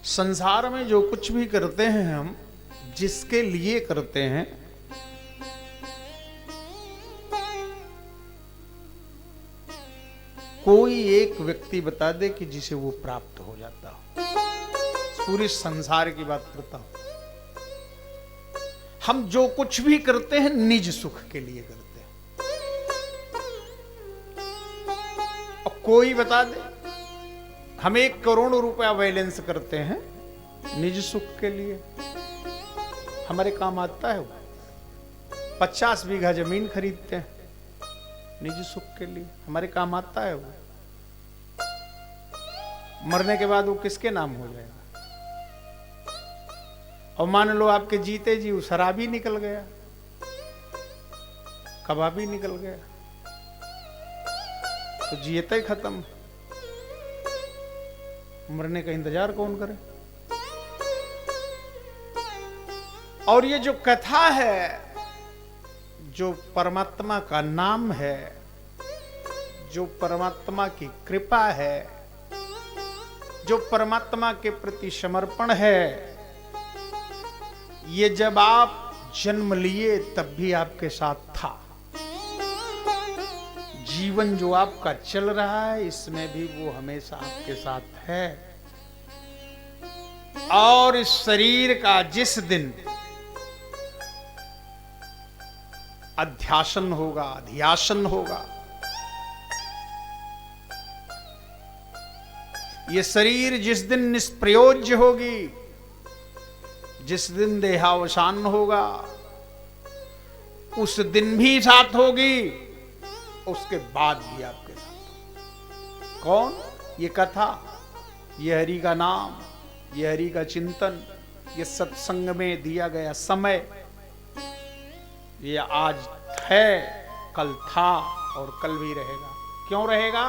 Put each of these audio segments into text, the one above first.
संसार में जो कुछ भी करते हैं हम जिसके लिए करते हैं, कोई एक व्यक्ति बता दे कि जिसे वो प्राप्त हो जाता हो। पूरे संसार की बात करता हूं। हम जो कुछ भी करते हैं निज सुख के लिए करते हैं। और कोई बता दे हम 1 करोड़ रुपया बैलेंस करते हैं निज सुख के लिए, हमारे काम आता है वो। 50 बीघा जमीन खरीदते हैं निज सुख के लिए, हमारे काम आता है वो। मरने के बाद वो किसके नाम हो जाएगा? और मान लो आपके जीते जी वो शराबी निकल गया, कबाबी निकल गया, तो जीते ही खत्म। मरने का इंतजार कौन करे? और ये जो कथा है, जो परमात्मा का नाम है, जो परमात्मा की कृपा है, जो परमात्मा के प्रति समर्पण है, ये जब आप जन्म लिए तब भी आपके साथ था। जीवन जो आपका चल रहा है इसमें भी वो हमेशा आपके साथ है। और इस शरीर का जिस दिन अध्यासन होगा, अध्यासन होगा, ये शरीर जिस दिन निष्प्रयोज्य होगी, जिस दिन देहावसान होगा, उस दिन भी साथ होगी, उसके बाद भी आपके साथ। कौन? ये कथा, ये हरि का नाम, ये हरि का चिंतन, ये सत्संग में दिया गया समय, ये आज है, कल था और कल भी रहेगा। क्यों रहेगा?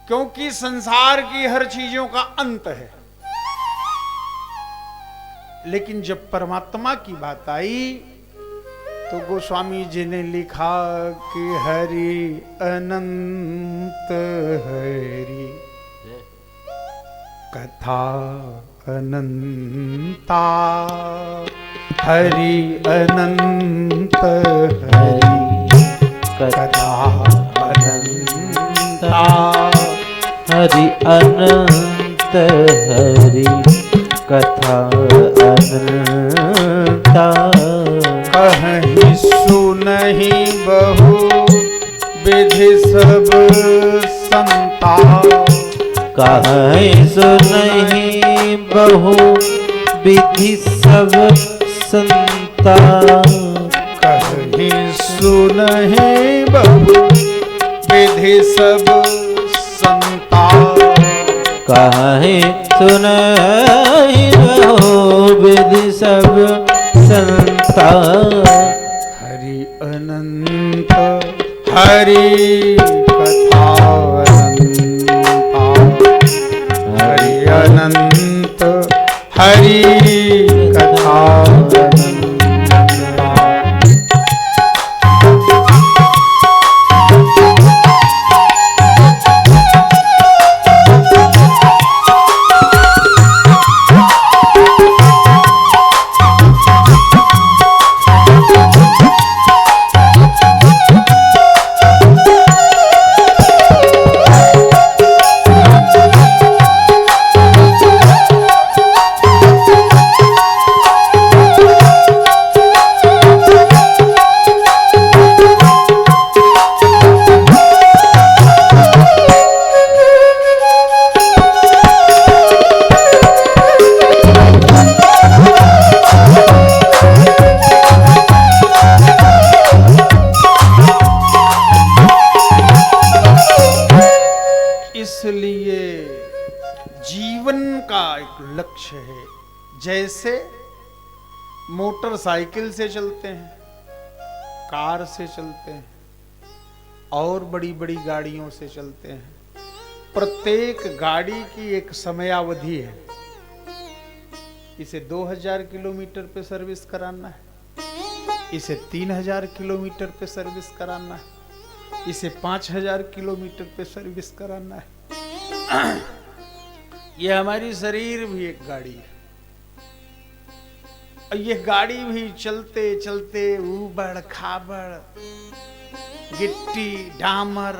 क्योंकि संसार की हर चीजों का अंत है। लेकिन जब परमात्मा की बात आई तो गोस्वामी जी ने लिखा कि हरि अनंत हरि कथा अनंता, हरि अनंत हरि कथा अनंता, हरि अनंत हरि कथा अनंता। कहीं सुनहि बहु विधि सब संता, कहीं सुनहि बहु विधि सब संता, कहीं सुनहि बहु विधि सब संता, कहीं सुनहि बहु विधि सब संता। हरि अनंत हरि कथा अनंता, हरि अनंत हरि कथा अनंता। इसलिए जीवन का एक लक्ष्य है। जैसे मोटरसाइकिल से चलते हैं, कार से चलते हैं और बड़ी बड़ी गाड़ियों से चलते हैं, प्रत्येक गाड़ी की एक समयावधि है। इसे 2000 किलोमीटर पे सर्विस कराना है, इसे 3000 किलोमीटर पे सर्विस कराना है, इसे 5000 किलोमीटर पे सर्विस कराना है। ये हमारी शरीर भी एक गाड़ी है और ये गाड़ी भी चलते चलते ऊबड़ खाबड़, गिट्टी डामर,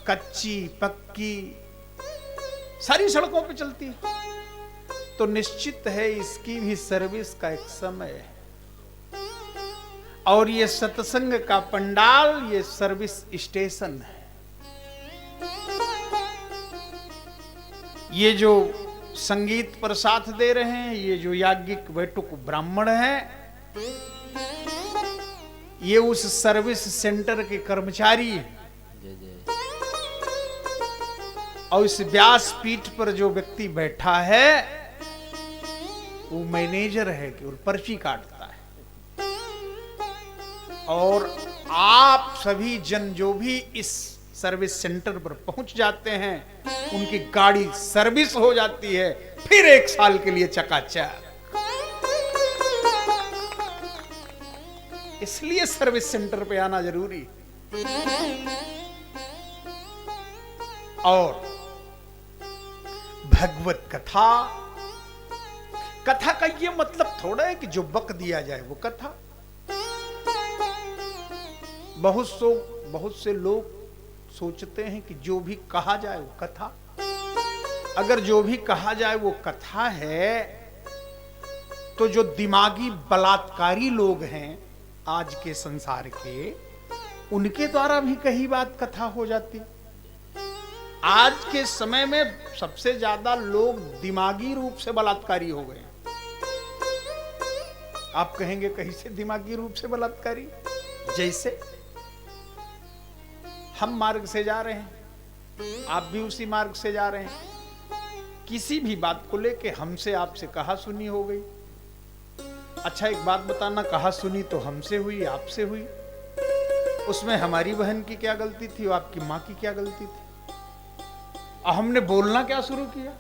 कच्ची पक्की सारी सड़कों पे चलती है। तो निश्चित है इसकी भी सर्विस का एक समय है। और ये सत्संग का पंडाल ये सर्विस स्टेशन है। ये जो संगीत पर साथ दे रहे हैं, ये जो याज्ञिक बैठक ब्राह्मण हैं, ये उस सर्विस सेंटर के कर्मचारी हैं। और इस व्यास पीठ पर जो व्यक्ति बैठा है वो मैनेजर है कि वो पर्ची काटता है। और आप सभी जन जो भी इस सर्विस सेंटर पर पहुंच जाते हैं, उनकी गाड़ी सर्विस हो जाती है, फिर 1 साल के लिए चकाचक। इसलिए सर्विस सेंटर पे आना जरूरी। और भगवत कथा, कथा का ये मतलब थोड़ा है कि जो बक दिया जाए वो कथा। बहुत से लोग सोचते हैं कि जो भी कहा जाए वो कथा। अगर जो भी कहा जाए वो कथा है, तो जो दिमागी बलात्कारी लोग हैं आज के संसार के, उनके द्वारा भी कई बात कथा हो जाती। आज के समय में सबसे ज्यादा लोग दिमागी रूप से बलात्कारी हो गए। आप कहेंगे कहीं से दिमागी रूप से बलात्कारी? जैसे हम मार्ग से जा रहे हैं, आप भी उसी मार्ग से जा रहे हैं, किसी भी बात को लेके हमसे आपसे कहा सुनी हो गई। अच्छा एक बात बताना, कहा सुनी तो हमसे हुई, आपसे हुई, उसमें हमारी बहन की क्या गलती थी और आपकी माँ की क्या गलती थी? और हमने बोलना क्या शुरू किया,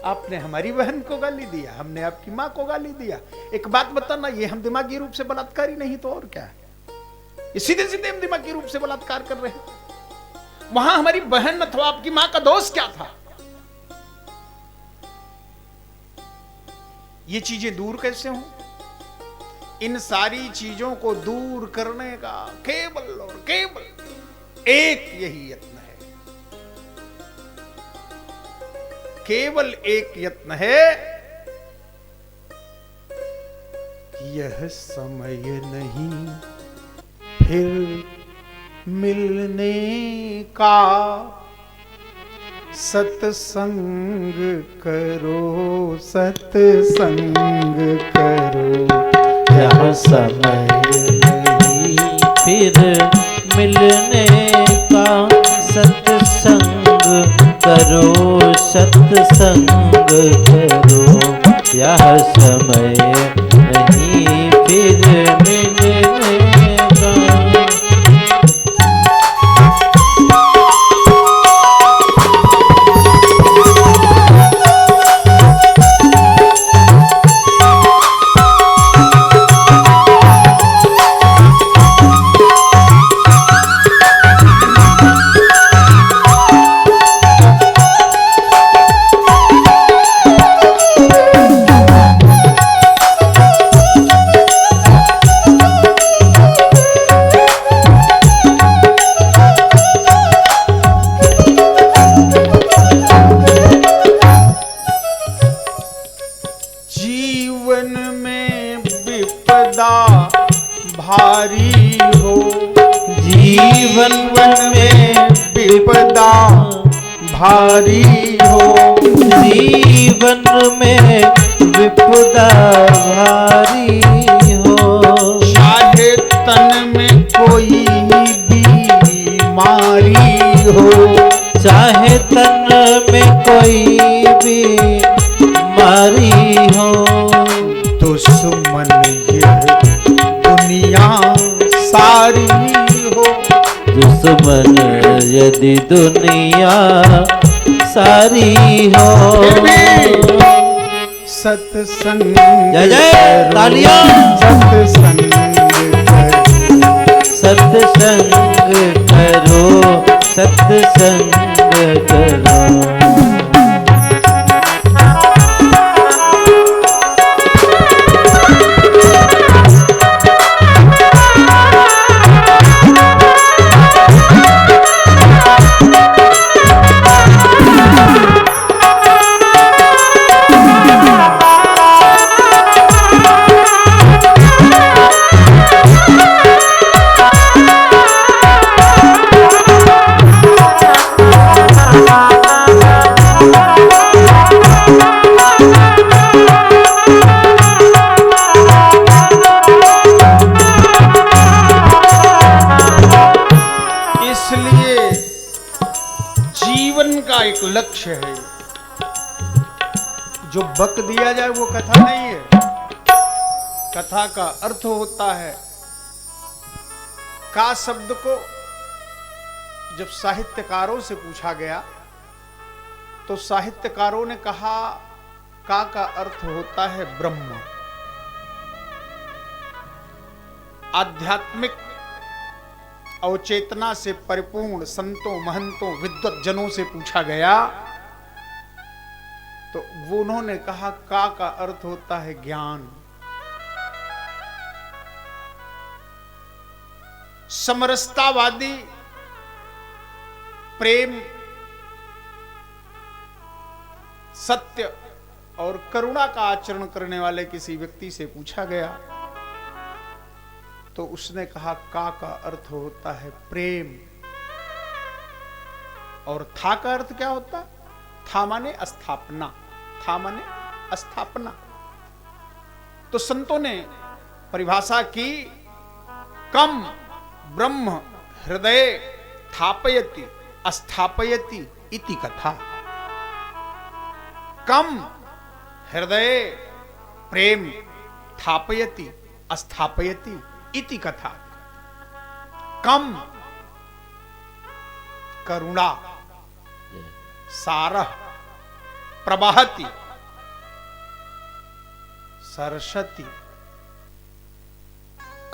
आपने हमारी बहन को गाली दिया, हमने आपकी माँ को गाली दिया। एक बात बताना, ये हम दिमागी रूप से बलात्कारी नहीं तो और क्या है? सीधे सीधे हम दिमागी रूप से बलात्कार कर रहे हैं। वहां हमारी बहन अथवा आपकी मां का दोष क्या था? ये चीजें दूर कैसे हों? इन सारी चीजों को दूर करने का केवल और केवल एक यही यत्न है, केवल एक यत्न है कि यह समय नहीं फिर मिलने का, सत्संग करो सत्संग करो। यह समय नहीं फिर मिलने का, सत्संग करो सत्संग करो। यह समय नहीं फिर मिलने का। भारी हो, जीवन में विपदा भारी हो, जीवन में विपदा भारी हो। चाहे तन में कोई बीमारी हो, चाहे तन में कोई बीमारी हो। दुश्मन ये दुनिया सारी हो, दुश्मन यदि दुनिया सारी हो। सत्संग जय जय तालियां। सत्संग सत्संग करो सत्संग करो। एक लक्ष्य है। जो बक दिया जाए वो कथा नहीं है। कथा का अर्थ होता है, का शब्द को जब साहित्यकारों से पूछा गया तो साहित्यकारों ने कहा का अर्थ होता है ब्रह्म। आध्यात्मिक अवचेतना से परिपूर्ण संतों, महंतों, विद्वत जनों से पूछा गया तो वो उन्होंने कहा का अर्थ होता है ज्ञान। समरसतावादी, प्रेम, सत्य और करुणा का आचरण करने वाले किसी व्यक्ति से पूछा गया तो उसने कहा का अर्थ होता है प्रेम। और था का अर्थ क्या होता? था माने स्थापना, था माने स्थापना। तो संतों ने परिभाषा की, कम ब्रह्म हृदय स्थापयति अस्थापयति इति कथा। कम हृदय प्रेम स्थापयति अस्थापयति इति कथा। कम करुणा, सारः प्रवहति सरस्वती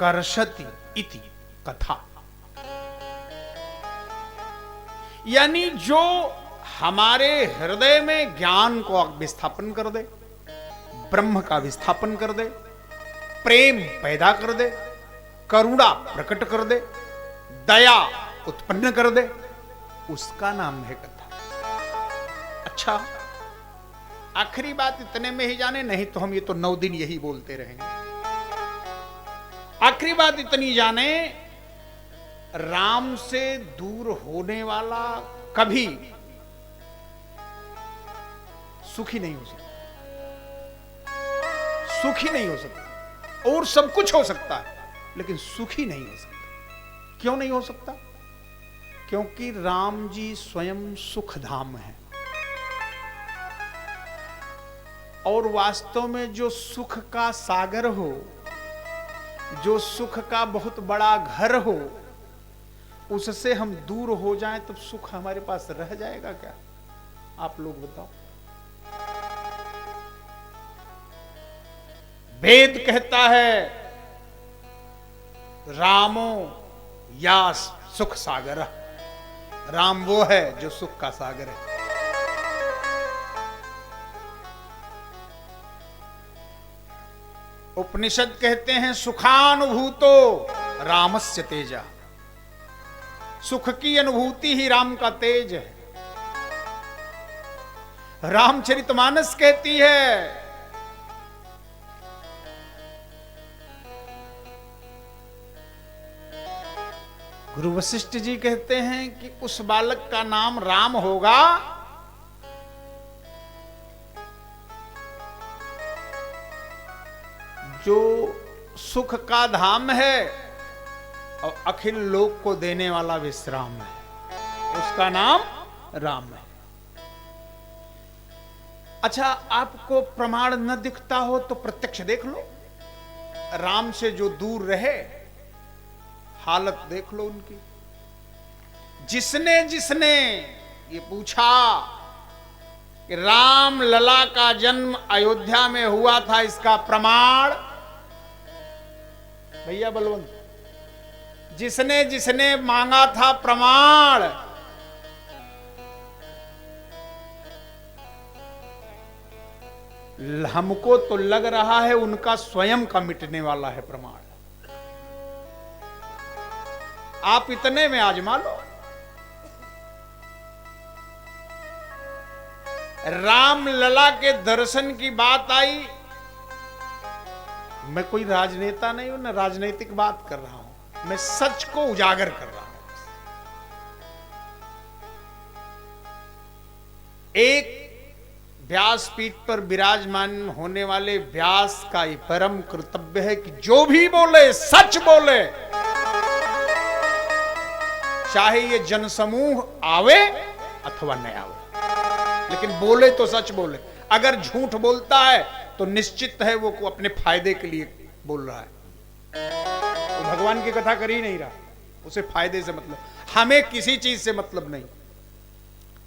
कर्षति इति कथा। यानी जो हमारे हृदय में ज्ञान को विस्थापन कर दे, ब्रह्म का विस्थापन कर दे, प्रेम पैदा कर दे, करुणा प्रकट कर दे, दया उत्पन्न कर दे, उसका नाम है कथा। अच्छा, आखिरी बात इतने में ही जाने, नहीं तो हम ये तो 9 दिन यही बोलते रहेंगे। आखिरी बात इतनी जाने, राम से दूर होने वाला कभी सुखी नहीं हो सकता, सुखी नहीं हो सकता। और सब कुछ हो सकता है लेकिन सुखी नहीं हो सकता। क्यों नहीं हो सकता? क्योंकि राम जी स्वयं सुख धाम है। और वास्तव में जो सुख का सागर हो, जो सुख का बहुत बड़ा घर हो, उससे हम दूर हो जाएं तो सुख हमारे पास रह जाएगा क्या? आप लोग बताओ। वेद कहता है रामो या सुख सागर। राम वो है जो सुख का सागर है। उपनिषद कहते हैं सुखानुभूतो रामस्य तेजा। सुख की अनुभूति ही राम का तेज है। रामचरितमानस कहती है गुरु वशिष्ठ जी कहते हैं कि उस बालक का नाम राम होगा जो सुख का धाम है और अखिल लोक को देने वाला विश्राम है। उसका नाम राम है। अच्छा, आपको प्रमाण न दिखता हो तो प्रत्यक्ष देख लो। राम से जो दूर रहे, हालत देख लो उनकी। जिसने जिसने ये पूछा कि राम लला का जन्म अयोध्या में हुआ था, इसका प्रमाण, भैया बलवंत, जिसने जिसने मांगा था प्रमाण, हमको तो लग रहा है उनका स्वयं का मिटने वाला है प्रमाण। आप इतने में आजमा लो। राम लला के दर्शन की बात आई। मैं कोई राजनेता नहीं हूं, ना राजनीतिक बात कर रहा हूं, मैं सच को उजागर कर रहा हूं। एक व्यासपीठ पर विराजमान होने वाले व्यास का ये परम कर्तव्य है कि जो भी बोले सच बोले, चाहे ये जनसमूह आवे अथवा न आवे। लेकिन बोले तो सच बोले। अगर झूठ बोलता है तो निश्चित है वो को अपने फायदे के लिए बोल रहा है, वो भगवान की कथा कर ही नहीं रहा, उसे फायदे से मतलब। हमें किसी चीज से मतलब नहीं,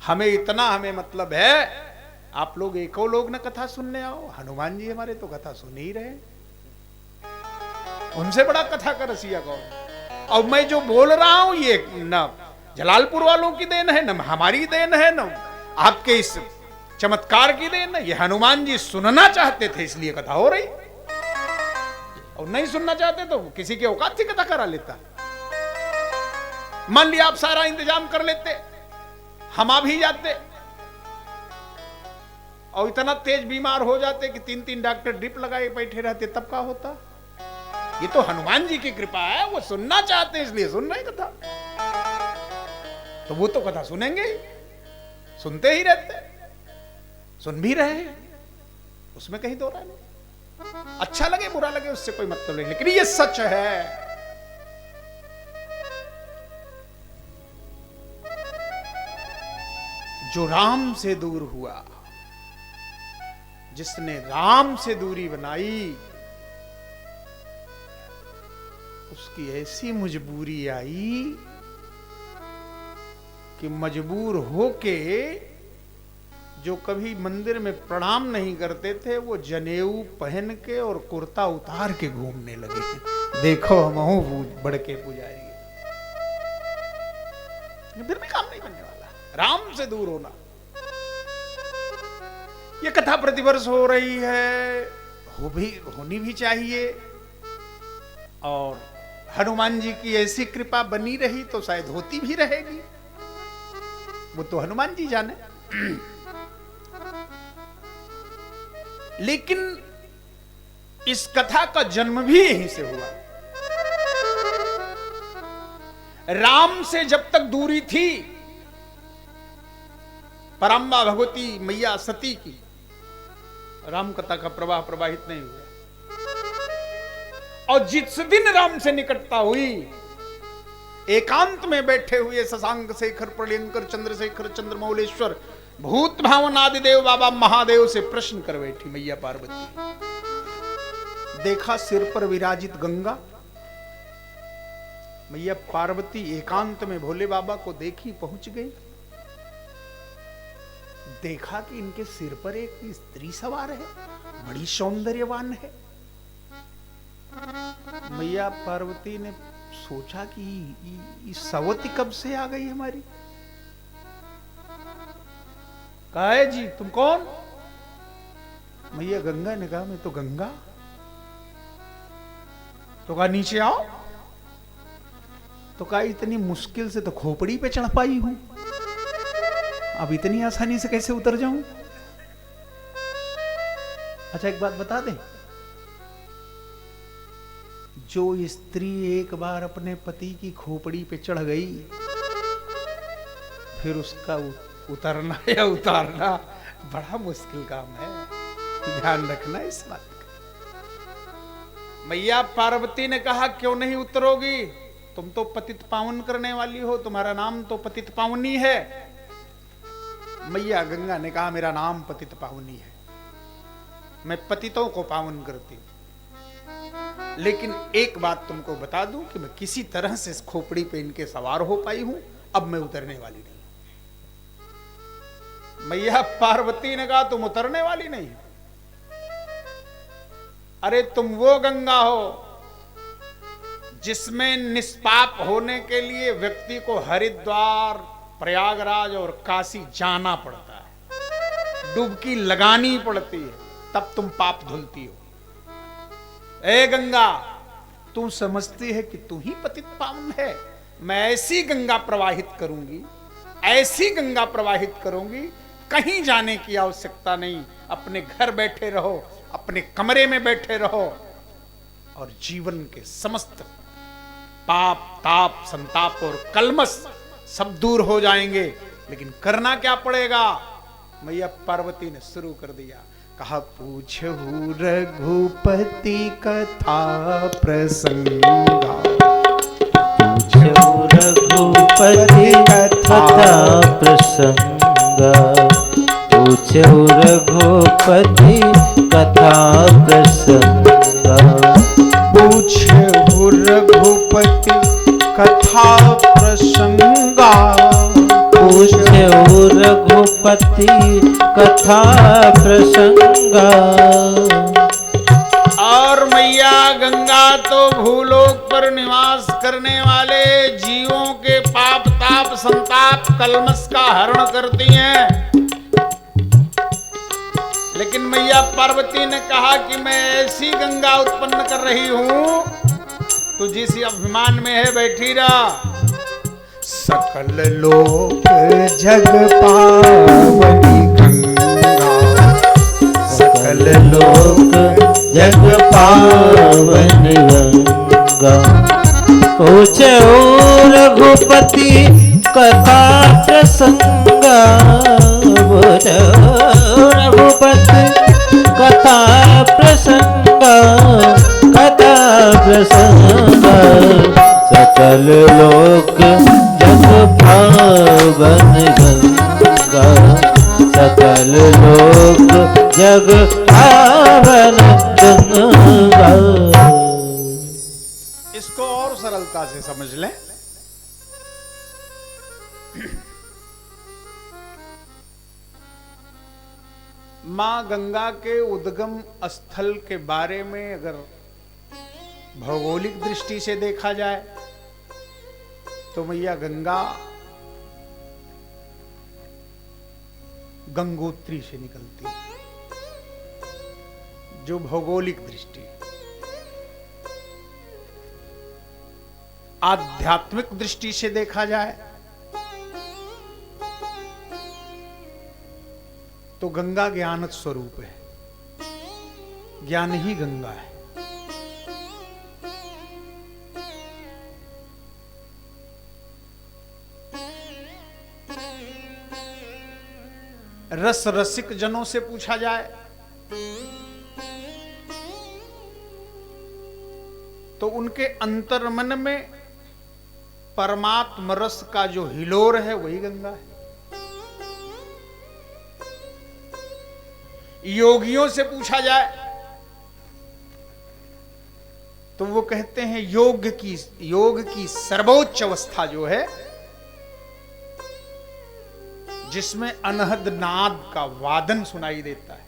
हमें मतलब है, आप लोग एको लोग ना कथा सुनने आओ। हनुमान जी हमारे तो कथा सुन ही रहे, उनसे बड़ा कथा का रसिया कौन। और मैं जो बोल रहा हूं ये न जलालपुर वालों की देन है, न हमारी देन है, न आपके इस चमत्कार की देन है। ये हनुमान जी सुनना चाहते थे इसलिए कथा हो रही, और नहीं सुनना चाहते तो किसी के औकात से कथा करा लेता। मान लिया आप सारा इंतजाम कर लेते, हम आ भी जाते, और इतना तेज बीमार हो जाते कि 3-3 डॉक्टर ड्रिप लगाए बैठे रहते, तब क्या होता। ये तो हनुमान जी की कृपा है, वो सुनना चाहते हैं इसलिए सुन रहे कथा, तो वो तो कथा सुनेंगे ही, सुनते ही रहते, सुन भी रहे हैं, उसमें कहीं दो राय नहीं। अच्छा लगे बुरा लगे उससे कोई मतलब नहीं, लेकिन ये सच है। जो राम से दूर हुआ, जिसने राम से दूरी बनाई, उसकी ऐसी मजबूरी आई कि मजबूर होके जो कभी मंदिर में प्रणाम नहीं करते थे वो जनेऊ पहन के और कुर्ता उतार के घूमने लगे। देखो हम बढ़ के पुजारी, फिर भी काम नहीं बनने वाला, राम से दूर होना। ये कथा प्रतिवर्ष हो रही है, होनी भी चाहिए, और हनुमान जी की ऐसी कृपा बनी रही तो शायद होती भी रहेगी, वो तो हनुमान जी जाने। लेकिन इस कथा का जन्म भी यहीं से हुआ। राम से जब तक दूरी थी, पराम्बा भगवती मैया सती की, राम कथा का प्रवाह प्रवाहित नहीं हुआ। और जिस दिन राम से निकटता हुई, एकांत में बैठे हुए शशांक शेखर प्रलयंकर चंद्रशेखर चंद्रमौलेश्वर भूत भावन आदि देव बाबा महादेव से प्रश्न कर बैठी मैया पार्वती। देखा सिर पर विराजित गंगा, मैया पार्वती एकांत में भोले बाबा को देखी, पहुंच गई। देखा कि इनके सिर पर एक स्त्री सवार है, बड़ी सौंदर्यवान है। मैया पार्वती ने सोचा कि सवती कब से आ गई हमारी। कहा है जी तुम कौन? मैया गंगा ने कहा मैं तो गंगा। तो कहा नीचे आओ। तो कहा इतनी मुश्किल से तो खोपड़ी पे चढ़ पाई हूं, अब इतनी आसानी से कैसे उतर जाऊं। अच्छा एक बात बता दें, जो स्त्री एक बार अपने पति की खोपड़ी पे चढ़ गई, फिर उसका उतरना या उतारना बड़ा मुश्किल काम है, ध्यान रखना इस बात का। मैया पार्वती ने कहा क्यों नहीं उतरोगी, तुम तो पतित पावन करने वाली हो, तुम्हारा नाम तो पतित पावनी है। मैया गंगा ने कहा मेरा नाम पतित पावनी है, मैं पतितों को पावन करती हूं। लेकिन एक बात तुमको बता दूं कि मैं किसी तरह से इस खोपड़ी पे इनके सवार हो पाई हूं, अब मैं उतरने वाली नहीं। मैया पार्वती ने कहा तुम उतरने वाली नहीं? अरे तुम वो गंगा हो जिसमें निष्पाप होने के लिए व्यक्ति को हरिद्वार, प्रयागराज और काशी जाना पड़ता है, डुबकी लगानी पड़ती है, तब तुम पाप धुलती हो। ए गंगा, तू समझती है कि तू ही पतित पावन है, मैं ऐसी गंगा प्रवाहित करूंगी, ऐसी गंगा प्रवाहित करूंगी, कहीं जाने की आवश्यकता नहीं, अपने घर बैठे रहो, अपने कमरे में बैठे रहो, और जीवन के समस्त पाप, ताप, संताप और कलमश सब दूर हो जाएंगे। लेकिन करना क्या पड़ेगा? मैया पार्वती ने शुरू कर दिया, कहा पूछहु रघुपति कथा प्रसंगा, पूछहु रघुपति कथा प्रसंगा, पूछो रघुपति कथा प्रसंगा। पूछो रघुपति कथा प्रसंगा। पूछो रघुपति कथा प्रसंगा। और मैया गंगा तो भूलोक पर निवास करने वाले जीवों के पाप ताप संताप कलमश का हरण करती हैं। लेकिन मैया पार्वती ने कहा कि मैं ऐसी गंगा उत्पन्न कर रही हूं, तू जिस अभिमान में है बैठी रहा। सकल लोक जग पावनी गंगा। सकल लोक जग पावन गंगा। पूछो रघुपति कथा प्रसंगा। रघुपति कथा प्रसंगा। कथा प्रसंगा। सकल लोक जग पावन गंगा। सकल लोक जग पावन गंगा। इसको और सरलता से समझ लें। मां गंगा के उद्गम स्थल के बारे में अगर भौगोलिक दृष्टि से देखा जाए तो मैया गंगा गंगोत्री से निकलती है, जो भौगोलिक दृष्टि। आध्यात्मिक दृष्टि से देखा जाए तो गंगा ज्ञान स्वरूप है, ज्ञान ही गंगा है। रस रसिक जनों से पूछा जाए तो उनके अंतर्मन में परमात्म रस का जो हिलोर है वही गंगा है। योगियों से पूछा जाए तो वो कहते हैं योग की सर्वोच्च अवस्था जो है, जिसमें अनहद नाद का वादन सुनाई देता है,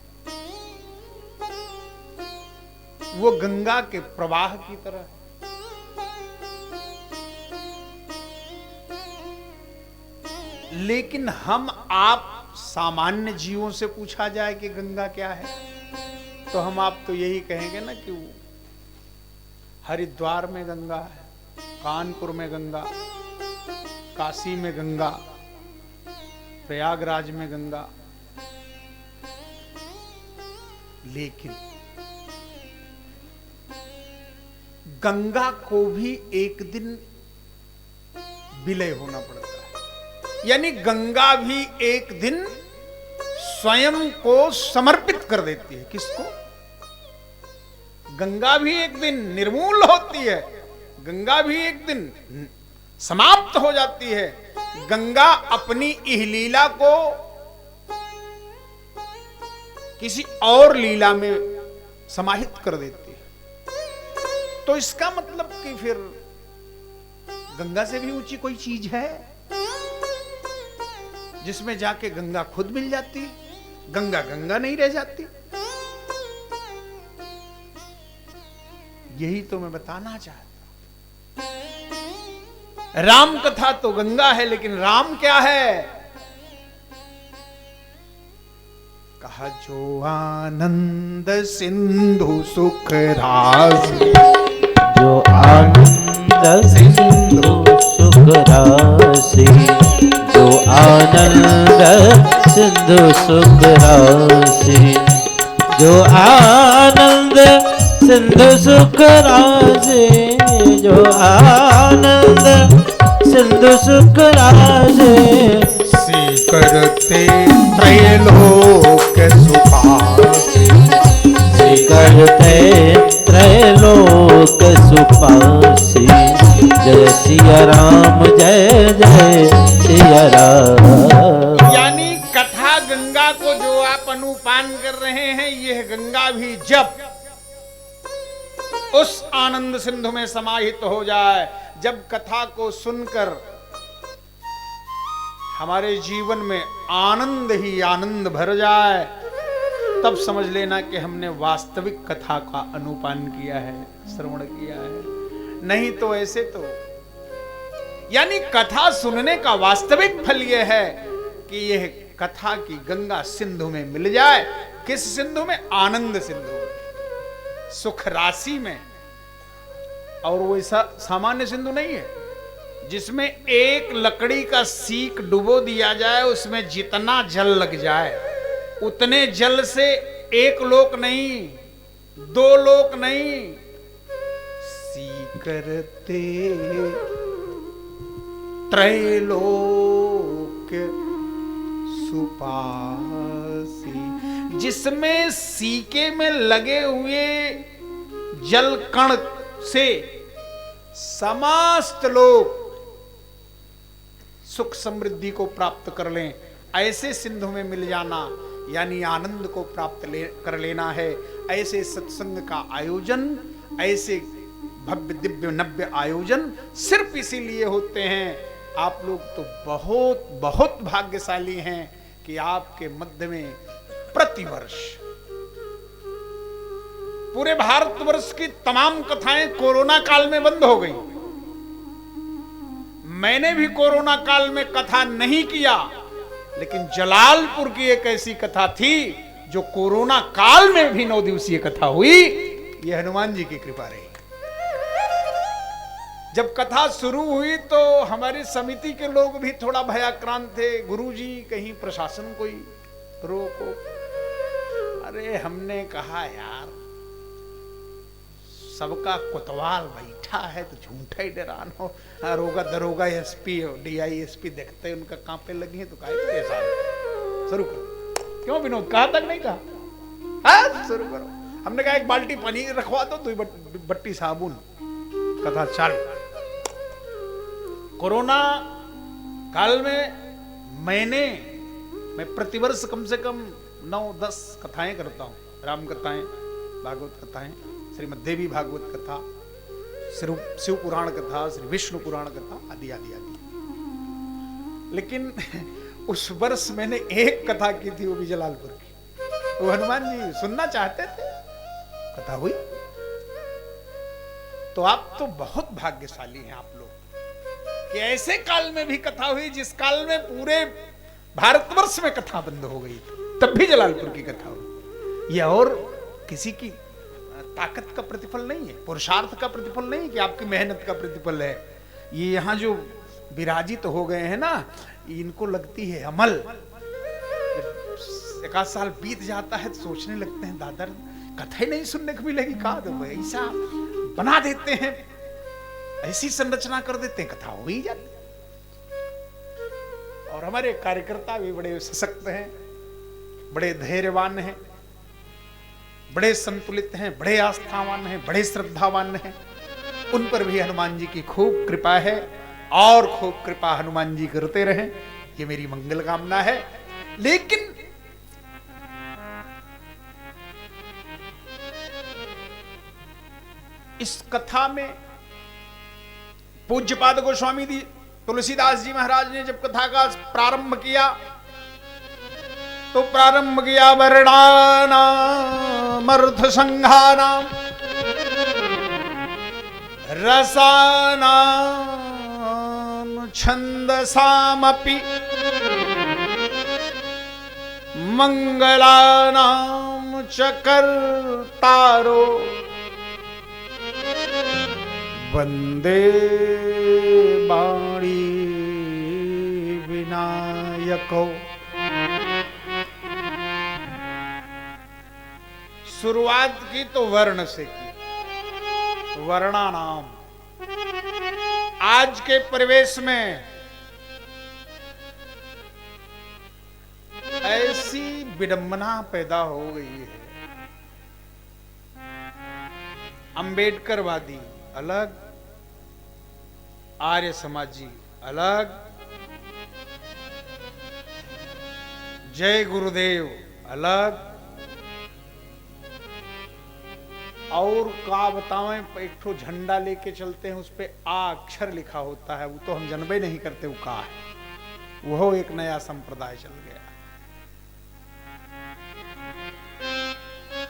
वो गंगा के प्रवाह की तरह है। लेकिन हम आप सामान्य जीवों से पूछा जाए कि गंगा क्या है, तो हम आप तो यही कहेंगे ना कि वो हरिद्वार में गंगा है, कानपुर में गंगा, काशी में गंगा, प्रयागराज में गंगा। लेकिन गंगा को भी एक दिन विलय होना पड़ता है, यानी गंगा भी एक दिन स्वयं को समर्पित कर देती है। किसको? गंगा भी एक दिन निर्मूल होती है, गंगा भी एक दिन समाप्त हो जाती है। गंगा अपनी इह लीला को किसी और लीला में समाहित कर देती है। तो इसका मतलब कि फिर गंगा से भी ऊंची कोई चीज है जिसमें जाके गंगा खुद मिल जाती है, गंगा गंगा नहीं रह जाती। यही तो मैं बताना चाहता। राम कथा तो गंगा है, लेकिन राम क्या है? कहा जो आनंद सिंधु सुख रास, जो आनंद सिंधु सुख राशि, जो आनंद सिंधु सुख राशि, जो आनंद सिंधु सुख राशि, जो आनंद सिंधु सुख राशि, करते त्रैलोक सुखासि, करते त्रैलोक सुखासि। जय सिया राम, जय जय सिया राम। यानी कथा गंगा गंगा को जो आप अनुपान कर रहे हैं, यह गंगा भी जब उस आनंद सिंधु में समाहित हो जाए, जब कथा को सुनकर हमारे जीवन में आनंद ही आनंद भर जाए, तब समझ लेना कि हमने वास्तविक कथा का अनुपान किया है, श्रवण किया है। नहीं तो ऐसे तो, यानी कथा सुनने का वास्तविक फल यह है कि यह कथा की गंगा सिंधु में मिल जाए। किस सिंधु में? आनंद सिंधु में, सुख राशि में। और वो ऐसा सामान्य सिंधु नहीं है जिसमें एक लकड़ी का सीक डुबो दिया जाए, उसमें जितना जल लग जाए उतने जल से एक लोक नहीं, दो लोक नहीं, सीकरते त्रैलोक सुपासी, जिसमें सीके में लगे हुए जल कण से समस्त लोग सुख समृद्धि को प्राप्त कर लें, ऐसे सिंधु में मिल जाना, यानी आनंद को प्राप्त कर लेना है। ऐसे सत्संग का आयोजन, ऐसे भव्य दिव्य नव्य आयोजन सिर्फ इसीलिए होते हैं। आप लोग तो बहुत बहुत भाग्यशाली हैं कि आपके मध्य में प्रतिवर्ष पूरे भारतवर्ष की तमाम कथाएं कोरोना काल में बंद हो गई। मैंने भी कोरोना काल में कथा नहीं किया, लेकिन जलालपुर की एक ऐसी कथा थी जो कोरोना काल में भी 9 दिवसीय कथा हुई। यह हनुमान जी की कृपा रही। जब कथा शुरू हुई तो हमारी समिति के लोग भी थोड़ा भयाक्रांत थे, गुरुजी कहीं प्रशासन कोई रोको। अरे हमने कहा यार, सबका कोतवाल बैठा है तो झूठा ही डरान हो। रोगा दरोगा एसपी डीआईएसपी देखते उनका कांपे लगी है तो काहे परेशान। शुरू करो। क्यों विनोद, कहा तक नहीं कहा? हाँ शुरू करो। हमने कहा एक बाल्टी पानी रखवा दो, 2 बट्टी साबुन, कथा चालू। कोरोना काल में मैं प्रतिवर्ष कम से कम 9-10 कथाएं करता हूं, राम कथाएं, भागवत कथाएं, श्रीमद् देवी भागवत कथा, शिव पुराण कथा, श्री विष्णु पुराण कथा आदि आदि आदि। लेकिन उस वर्ष मैंने एक कथा की थी, वो भी जलालपुर की। वो हनुमान जी सुनना चाहते थे, कथा हुई। तो आप तो बहुत भाग्यशाली हैं आप लोग कि ऐसे काल में भी कथा हुई जिस काल में पूरे भारतवर्ष में कथा बंद हो गई थी, तब भी जलालपुर की कथा हुई। यह और किसी की ताकत का प्रतिफल नहीं है, पुरुषार्थ का प्रतिफल नहीं कि आपकी मेहनत का प्रतिफल है। ये यहाँ जो विराजित हो गए हैं ना, इनको लगती है अमल। 1 साल बीत जाता है तो सोचने लगते हैं दादर कथा ही नहीं सुनने को मिलेगी, कहा तो ऐसा बना देते हैं, ऐसी संरचना कर देते हैं, कथा हो ही जाती। और हमारे कार्यकर्ता भी बड़े सशक्त हैं, बड़े धैर्यवान हैं, बड़े संतुलित हैं, बड़े आस्थावान हैं, बड़े श्रद्धावान हैं। उन पर भी हनुमान जी की खूब कृपा है और खूब कृपा हनुमान जी करते रहें, ये मेरी मंगल कामना है। लेकिन इस कथा में पूज्यपाद गोस्वामी जी तुलसीदास जी महाराज ने जब कथा का प्रारंभ किया तो प्रारंभ किया वर्णानाम अर्थ संघानाम रसानाम छंदसामपि मंगलानाम च कर्तारो वंदे वाणी विनायको। शुरुआत की तो वर्ण से की, वर्णानाम। आज के परिवेश में ऐसी विडंबना पैदा हो गई है, अंबेडकरवादी अलग, आर्य समाजी अलग, जय गुरुदेव अलग। और का बतावें, एक ठो झंडा लेके चलते हैं, उस पे आ अक्षर लिखा होता है, वो तो हम जनबे नहीं करते वो का है। वो एक नया संप्रदाय चल गया,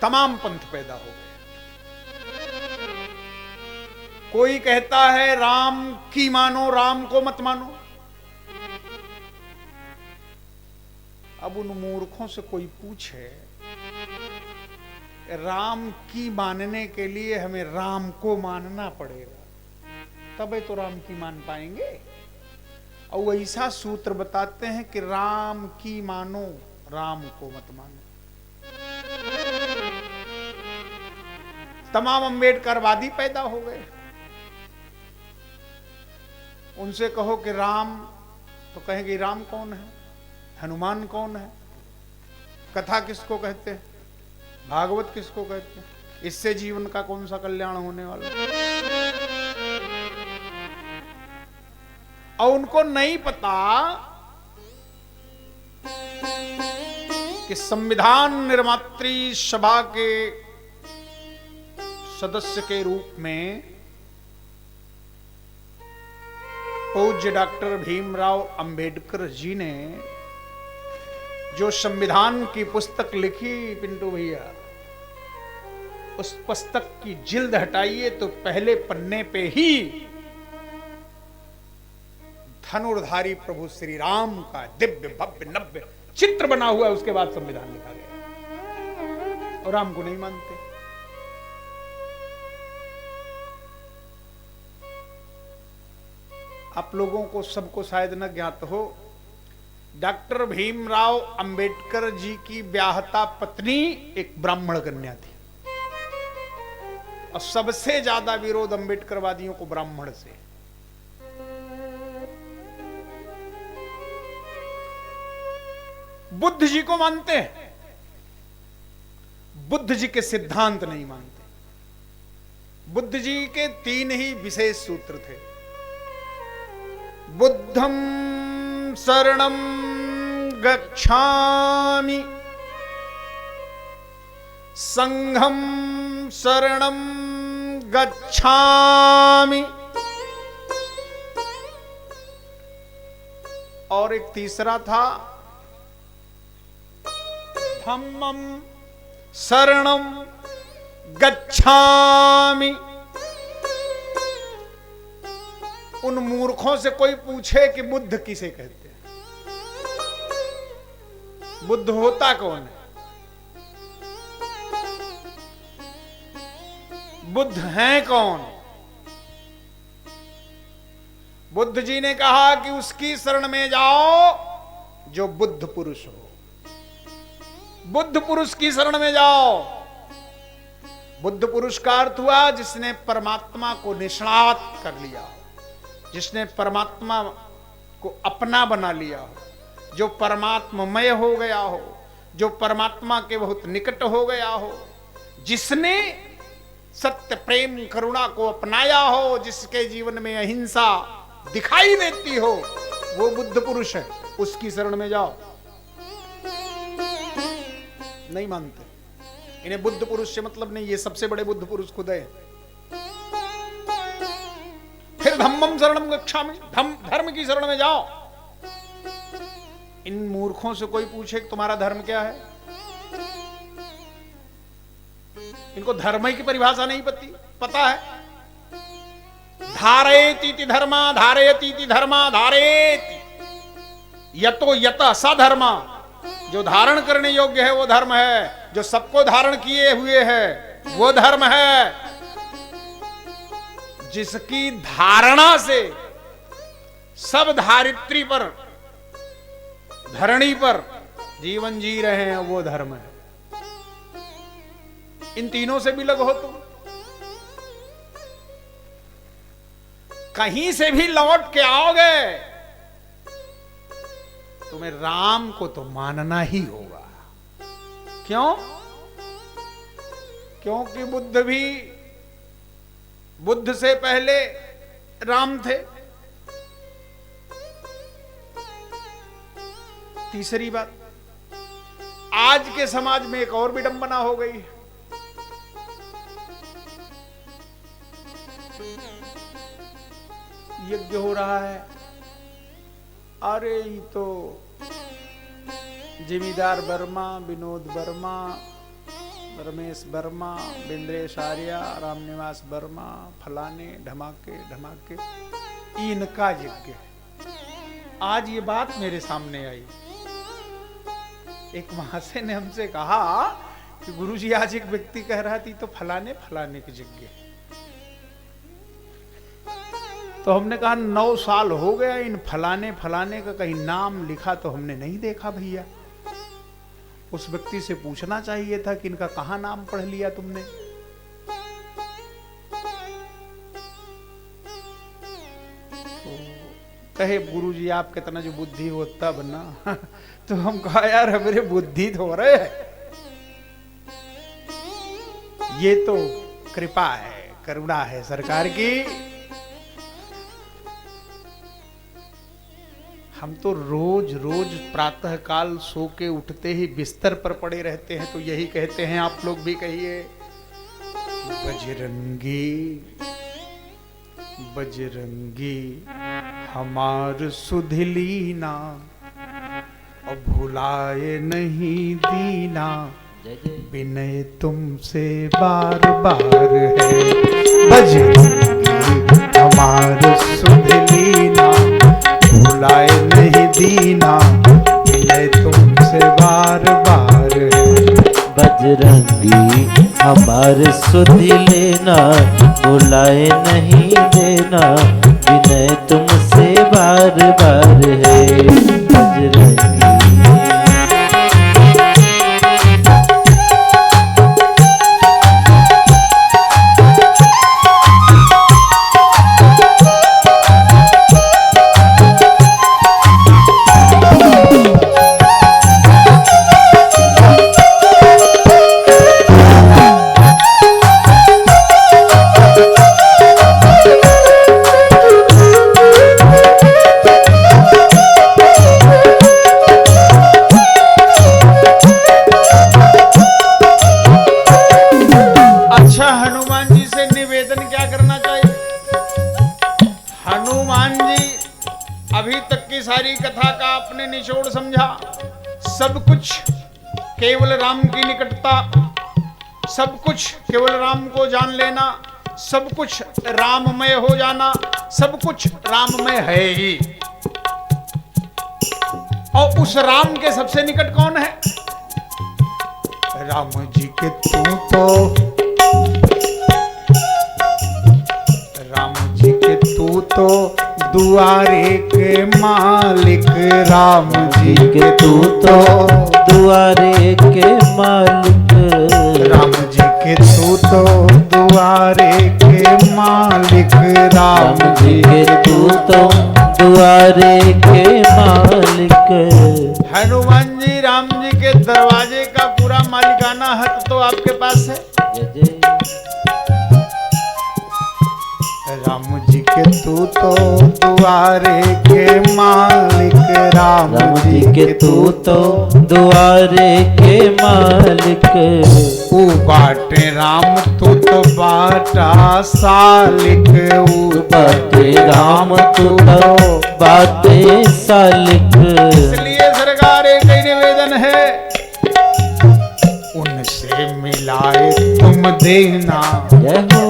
तमाम पंथ पैदा हो गए। कोई कहता है राम की मानो, राम को मत मानो। अब उन मूर्खों से कोई पूछे, राम की मानने के लिए हमें राम को मानना पड़ेगा, तबे तो राम की मान पाएंगे। और ऐसा सूत्र बताते हैं कि राम की मानो, राम को मत मानो। तमाम अम्बेडकरवादी पैदा हो गए। उनसे कहो कि राम, तो कहेंगे राम कौन है, हनुमान कौन है, कथा किसको कहते हैं, भागवत किसको कहते हैं, इससे जीवन का कौन सा कल्याण होने वाला। और उनको नहीं पता कि संविधान निर्मात्री सभा के सदस्य के रूप में पूज्य डॉक्टर भीमराव अंबेडकर जी ने जो संविधान की पुस्तक लिखी, पिंटू भैया, उस पुस्तक की जिल्द हटाइए तो पहले पन्ने पे ही धनुर्धारी प्रभु श्री राम का दिव्य भव्य नव्य चित्र बना हुआ है। उसके बाद संविधान लिखा गया, और राम को नहीं मानते। आप लोगों को सबको शायद न ज्ञात हो, डॉक्टर भीमराव अंबेडकर जी की ब्याहता पत्नी एक ब्राह्मण कन्या थी, और सबसे ज्यादा विरोध अंबेडकरवादियों को ब्राह्मण से। बुद्ध जी को मानते हैं, बुद्ध जी के सिद्धांत नहीं मानते। बुद्ध जी के 3 ही विशेष सूत्र थे, बुद्धं शरणं गच्छामि, संघं शरणं गच्छामि, और एक तीसरा था धम्मं शरणं गच्छामि। उन मूर्खों से कोई पूछे कि बुद्ध किसे कहते हैं, बुद्ध होता कौन है, बुद्ध हैं कौन। बुद्ध जी ने कहा कि उसकी शरण में जाओ जो बुद्ध पुरुष हो, बुद्ध पुरुष की शरण में जाओ। बुद्ध पुरुष का अर्थ हुआ जिसने परमात्मा को निष्णात कर लिया हो, जिसने परमात्मा को अपना बना लिया हो, जो परमात्ममय हो गया हो, जो परमात्मा के बहुत निकट हो गया हो, जिसने सत्य प्रेम करुणा को अपनाया हो, जिसके जीवन में अहिंसा दिखाई देती हो, वो बुद्ध पुरुष है। उसकी शरण में जाओ। नहीं मानते, इन्हें बुद्ध पुरुष से मतलब नहीं, ये सबसे बड़े बुद्ध पुरुष खुद है। फिर धम्मं शरणं गच्छामि, धर्म की शरण में जाओ। इन मूर्खों से कोई पूछे कि तुम्हारा धर्म क्या है, इनको धर्म की परिभाषा नहीं पता है। धारयतीति धर्मा, धारयतीति धर्मा, धारयति यतो यत सधर्मा। जो धारण करने योग्य है वो धर्म है, जो सबको धारण किए हुए है वो धर्म है। जिसकी धारणा से सब धारित्री पर, धरणी पर जीवन जी रहे हैं वो धर्म है। इन तीनों से भी अलग हो तुम, कहीं से भी लौट के आओगे, तुम्हें राम को तो मानना ही होगा। क्यों? क्योंकि बुद्ध से पहले राम थे। तीसरी बात, आज के समाज में एक और विडंबना हो गई। यज्ञ हो रहा है, अरे ये तो जिमीदार वर्मा, विनोद वर्मा, रमेश वर्मा, बिंद्रेश आर्या, रामनिवास वर्मा, फलाने ढमाके ढमाके, इनका यज्ञ। आज ये बात मेरे सामने आई। एक महाशय ने हमसे कहा कि गुरुजी आज एक व्यक्ति कह रहा थी तो फलाने फलाने के यज्ञ। तो हमने कहा 9 साल हो गया, इन फलाने फलाने का कहीं नाम लिखा तो हमने नहीं देखा भैया। उस व्यक्ति से पूछना चाहिए था कि इनका कहां नाम पढ़ लिया तुमने। तो कहे गुरुजी आप कितना जो बुद्धि हो तब ना। तो हम कहा यार मेरे बुद्धि तो हो रहे है, ये तो कृपा है, करुणा है सरकार की। हम तो रोज रोज प्रातः काल सो के उठते ही बिस्तर पर पड़े रहते हैं, तो यही कहते हैं, आप लोग भी कहिए, बजरंगी बजरंगी हमार सुधलीना और भुलाए नहीं दीना, विनय तुमसे बार बार है। बजरंगी हमार सुधलीना भुलाए नहीं दीना, विनय तुमसे बार बार है। बजरंगी हमारे सुध लेना, भुलाए नहीं देना, विनय तुमसे बार बार है। बजरंगी निचोड़ समझा। सब कुछ केवल राम की निकटता, सब कुछ केवल राम को जान लेना, सब कुछ राममय हो जाना, सब कुछ राममय है ही। और उस राम के सबसे निकट कौन है? राम जी के तू तो, राम जी के तू तो दुआरे के मालिक, राम जी के तू तो दुआरे के मालिक, राम जी के तू तो दुआरे के मालिक, राम जी के तू तो दुआरे के मालिक। हनुमान जी राम जी के दरवाजे का पूरा मालिकाना हक तो आपके पास है। राम जी के तू तो दुआरे के मालिक, राम जी के तू तो दुआरे के मालिक। ऊ बाटे राम तू तो बाटा सालिक, ऊ बाटे राम तू तो बाटे सालिक। इसलिए सरकार एक ही निवेदन है, उनसे मिलाए तुम देना, जय हो।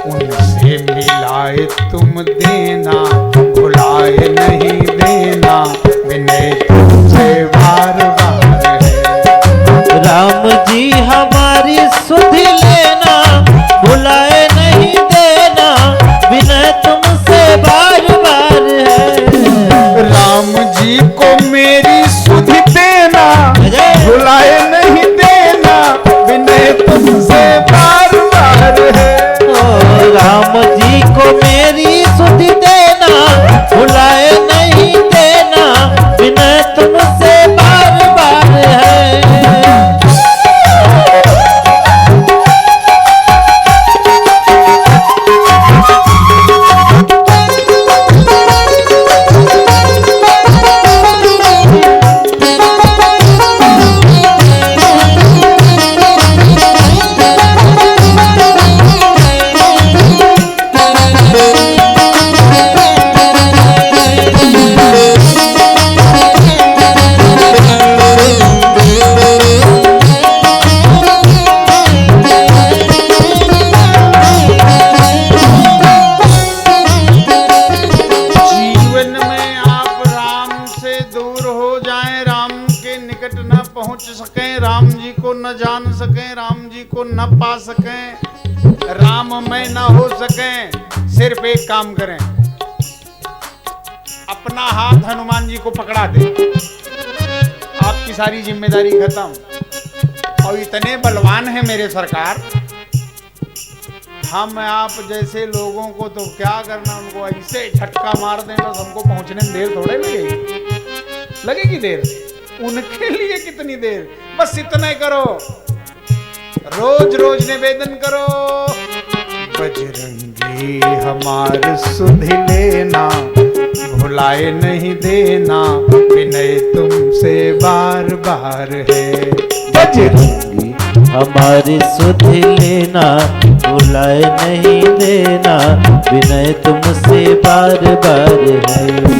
उनसे मिलाए तुम देना, भुलाए नहीं देना, विनय तुमसे बार बार है। राम जी हमारी सुध लेना, भुलाए नहीं देना, विनय तुमसे बार बार है। राम जी को मेरी सुध देना, भुलाए नहीं देना, विनय तुमसे बार बार है। राम जी को मेरी सुध देना, भुलाए नहीं न पहुंच सकें, राम जी को न जान सकें, राम जी को न पा सकें, राम में न हो सकें, सिर्फ एक काम करें, अपना हाथ हनुमान जी को पकड़ा दे, आपकी सारी जिम्मेदारी खत्म। और इतने बलवान हैं मेरे सरकार, हम आप जैसे लोगों को तो क्या करना, उनको ऐसे झटका मार दें बस, हमको पहुंचने में देर थोड़े लगेगी देर, उनके लिए कितनी देर, बस इतना करो, रोज रोज निवेदन करो, बजरंगी हमार सुध लेना, भुलाए नहीं देना, विनय तुमसे बार बार है। बजरंगी हमारी सुध लेना, भुलाए नहीं देना, विनय तुमसे बार बार है।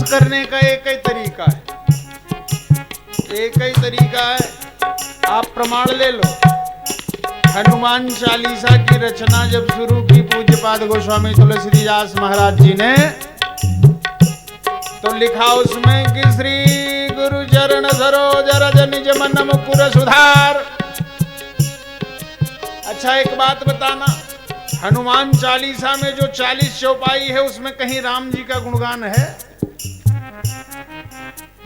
करने का एक ही तरीका है, आप प्रमाण ले लो। हनुमान चालीसा की रचना जब शुरू की पूज्यपाद गोस्वामी तुलसीदास महाराज जी ने, तो लिखा उसमें कि श्री गुरु चरण सरोज रज निज मन मुकुर सुधार। अच्छा एक बात बताना, हनुमान चालीसा में जो 40 चौपाई है उसमें कहीं राम जी का गुणगान है?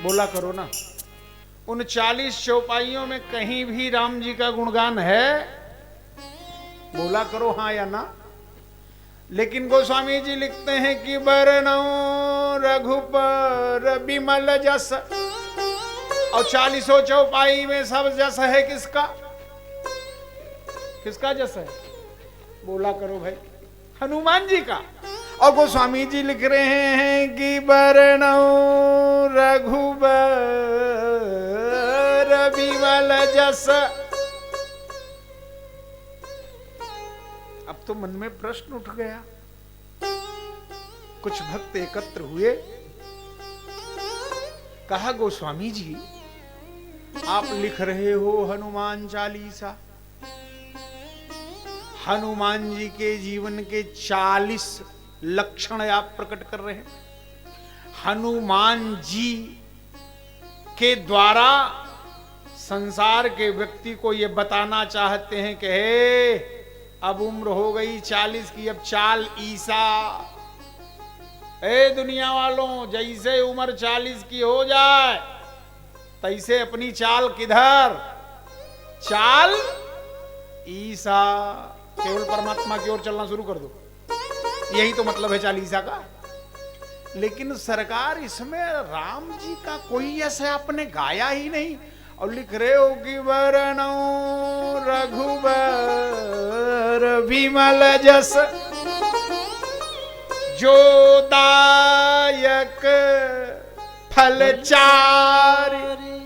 बोला करो ना, उन 40 चौपाइयों में कहीं भी राम जी का गुणगान है? बोला करो हाँ या ना। लेकिन गोस्वामी जी लिखते हैं कि बरनौ रघुपर बिमल जस, और 40 चौपाई में सब जस है किसका? किसका जस है? बोला करो भाई, हनुमान जी का। और गोस्वामी जी लिख रहे हैं कि बरनौ रघुबर बिमल जस। अब तो मन में प्रश्न उठ गया, कुछ भक्त एकत्र हुए, कहा गोस्वामी जी आप लिख रहे हो हनुमान चालीसा, हनुमान जी के जीवन के 40 लक्षण आप प्रकट कर रहे हैं, हनुमान जी के द्वारा संसार के व्यक्ति को यह बताना चाहते हैं कि हे अब उम्र हो गई 40 की, अब चाल ईसा। ए दुनिया वालों, जैसे उम्र 40 की हो जाए तैसे अपनी चाल किधर? चाल ईसा, केवल परमात्मा की ओर चलना शुरू कर दो, यही तो मतलब है चालीसा का। लेकिन सरकार इसमें राम जी का कोई ऐसे आपने गाया ही नहीं, और लिख रहे हो कि वरणौ रघुबर विमल जस, जो दायक फलचार।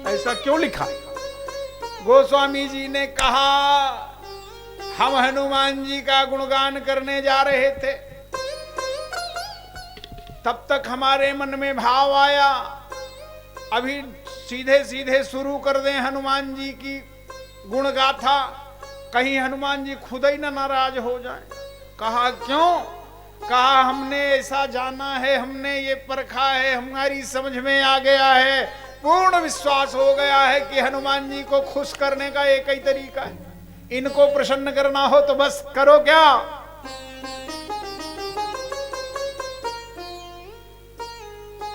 ऐसा क्यों लिखा? गोस्वामी जी ने कहा हम हनुमान जी का गुणगान करने जा रहे थे, तब तक हमारे मन में भाव आया अभी सीधे सीधे शुरू कर दें हनुमान जी की गुण गाथा, कहीं हनुमान जी खुद ही न नाराज हो जाए। कहा क्यों? कहा हमने ऐसा जाना है, हमने ये परखा है, हमारी समझ में आ गया है, पूर्ण विश्वास हो गया है कि हनुमान जी को खुश करने का एक ही तरीका है, इनको प्रसन्न करना हो तो बस करो क्या?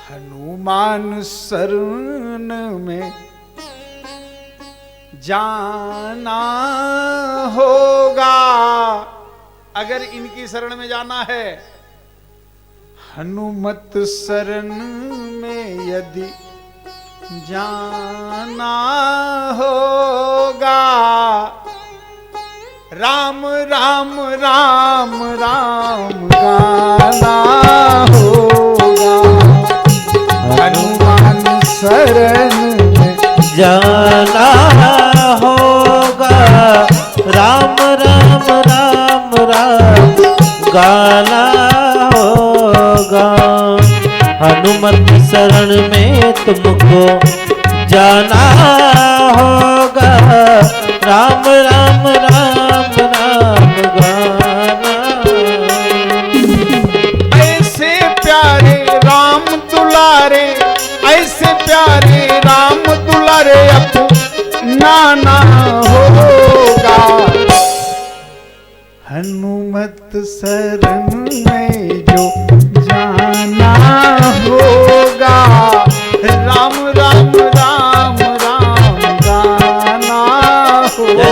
हनुमान शरण में जाना होगा, अगर इनकी शरण में जाना है। हनुमत शरण में यदि जाना होगा, राम राम राम राम गाना होगा। शरण में जाना होगा, राम राम राम राम गाना होगा। हनुमत शरण में तुमको जाना होगा, राम राम राम राम गाना। ऐसे प्यारे राम दुलारे, ऐसे प्यारे राम दुलारे अपनाना होगा। हनुमत शरण में जो जाना होगा, राम राम राम राम गाना होगा।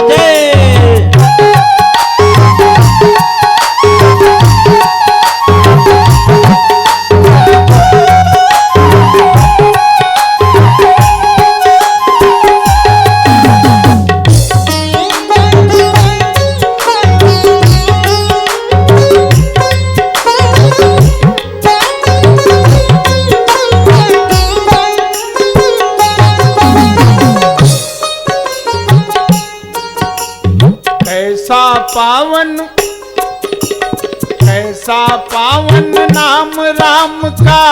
कैसा पावन नाम राम का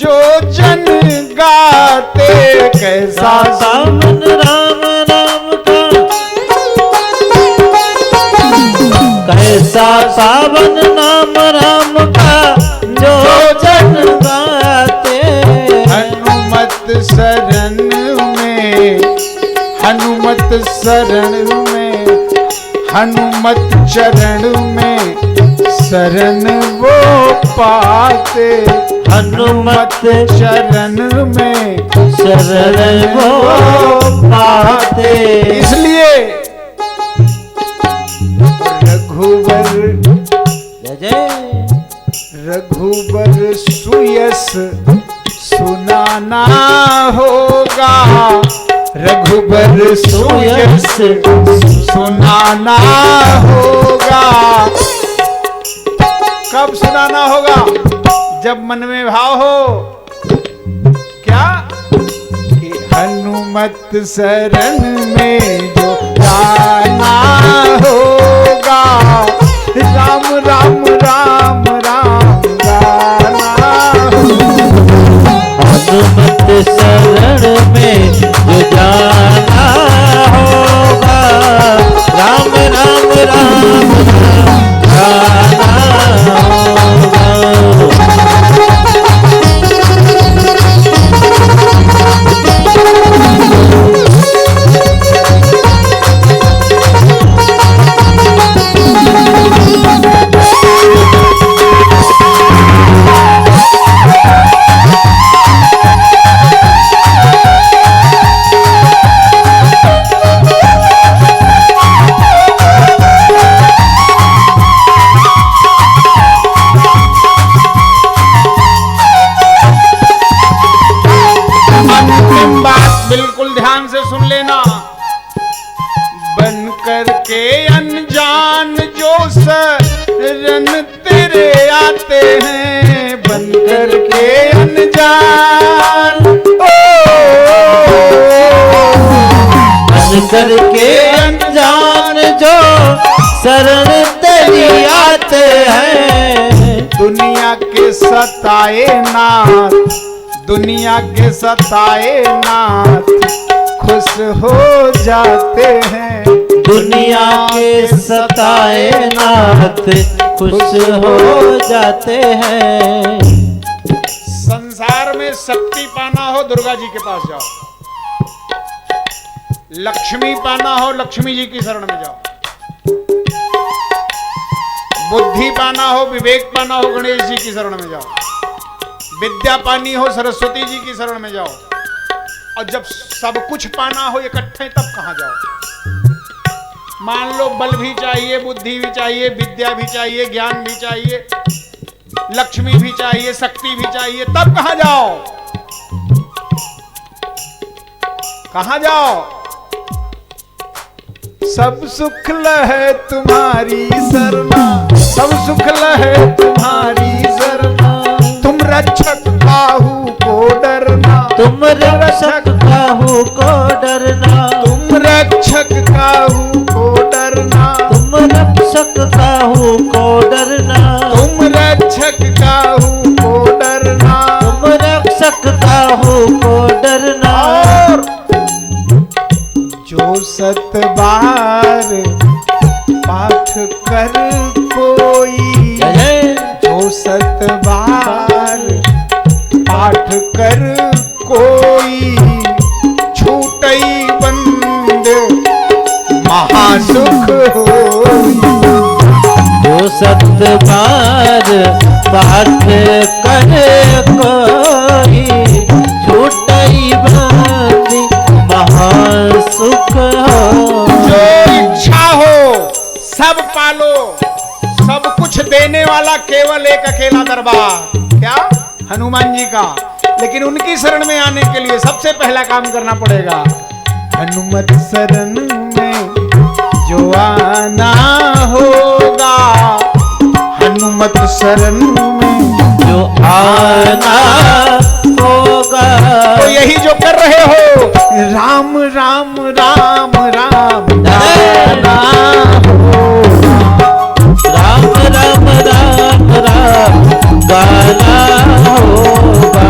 जो जन गाते, कैसा पावन राम राम का, कैसा पावन नाम राम का जो जन गाते। हनुमत शरण में, हनुमत शरण में, हनुमत चरण में शरण वो पाते। हनुमत चरण में शरण वो पाते। इसलिए रघुवर जय रघुवर सुयस सुनाना होगा, रघुबर सुयस सुनाना होगा। कब सुनाना होगा? जब मन में भाव हो क्या कि हनुमत शरण में जो जाना होगा, राम राम राम राम गाना होगा। हनुमत शरण में जो जाना होगा, राम राम राम राम गाना होगा। बिल्कुल ध्यान से सुन लेना। बन करके अनजान जो शरण तेरे आते हैं, बन करके अनजान, बन करके अनजान जो शरण तेरी आते हैं। दुनिया के सताए नाथ, दुनिया के सताए नाथ खुश हो जाते हैं। दुनिया के सताए नाथ खुश हो जाते हैं। संसार में शक्ति पाना हो दुर्गा जी के पास जाओ, लक्ष्मी पाना हो लक्ष्मी जी की शरण में जाओ, बुद्धि पाना हो विवेक पाना हो गणेश जी की शरण में जाओ, विद्या पानी हो सरस्वती जी की शरण में जाओ। और जब सब कुछ पाना हो इकट्ठे तब कहां जाओ? मान लो बल भी चाहिए, बुद्धि भी चाहिए, विद्या भी चाहिए, ज्ञान भी चाहिए, लक्ष्मी भी चाहिए, शक्ति भी चाहिए, तब कहां जाओ? कहां जाओ? सब सुख लहे तुम्हारी शरणा, सब सुख लहे तुम्हारी शरणा, तुम रक्षक काहू को डरना। तुम रक्षक काहू को डरना, तुम रक्षक काहू को डरना, तुम रक्षक काहू को डरना, तुम रक्षक काहू को डरना, तुम रक्षक काहू को डरना। और जो 7 बार पाठ कर कोई, जो 7 बार पाठ कर कोई, छूटई बंद महासुख होई। जो 7 बार पाठ करे कोई, छूटई बंदी महासुख हो। जो इच्छा हो सब पालो, सब कुछ देने वाला केवल एक अकेला दरबार, क्या? हनुमान जी का। लेकिन उनकी शरण में आने के लिए सबसे पहला काम करना पड़ेगा, हनुमत शरण में जो आना होगा, हनुमत शरण में जो आना होगा। तो यही जो कर रहे हो, राम राम राम राम गाना होगा, राम राम राम राम गाना होगा,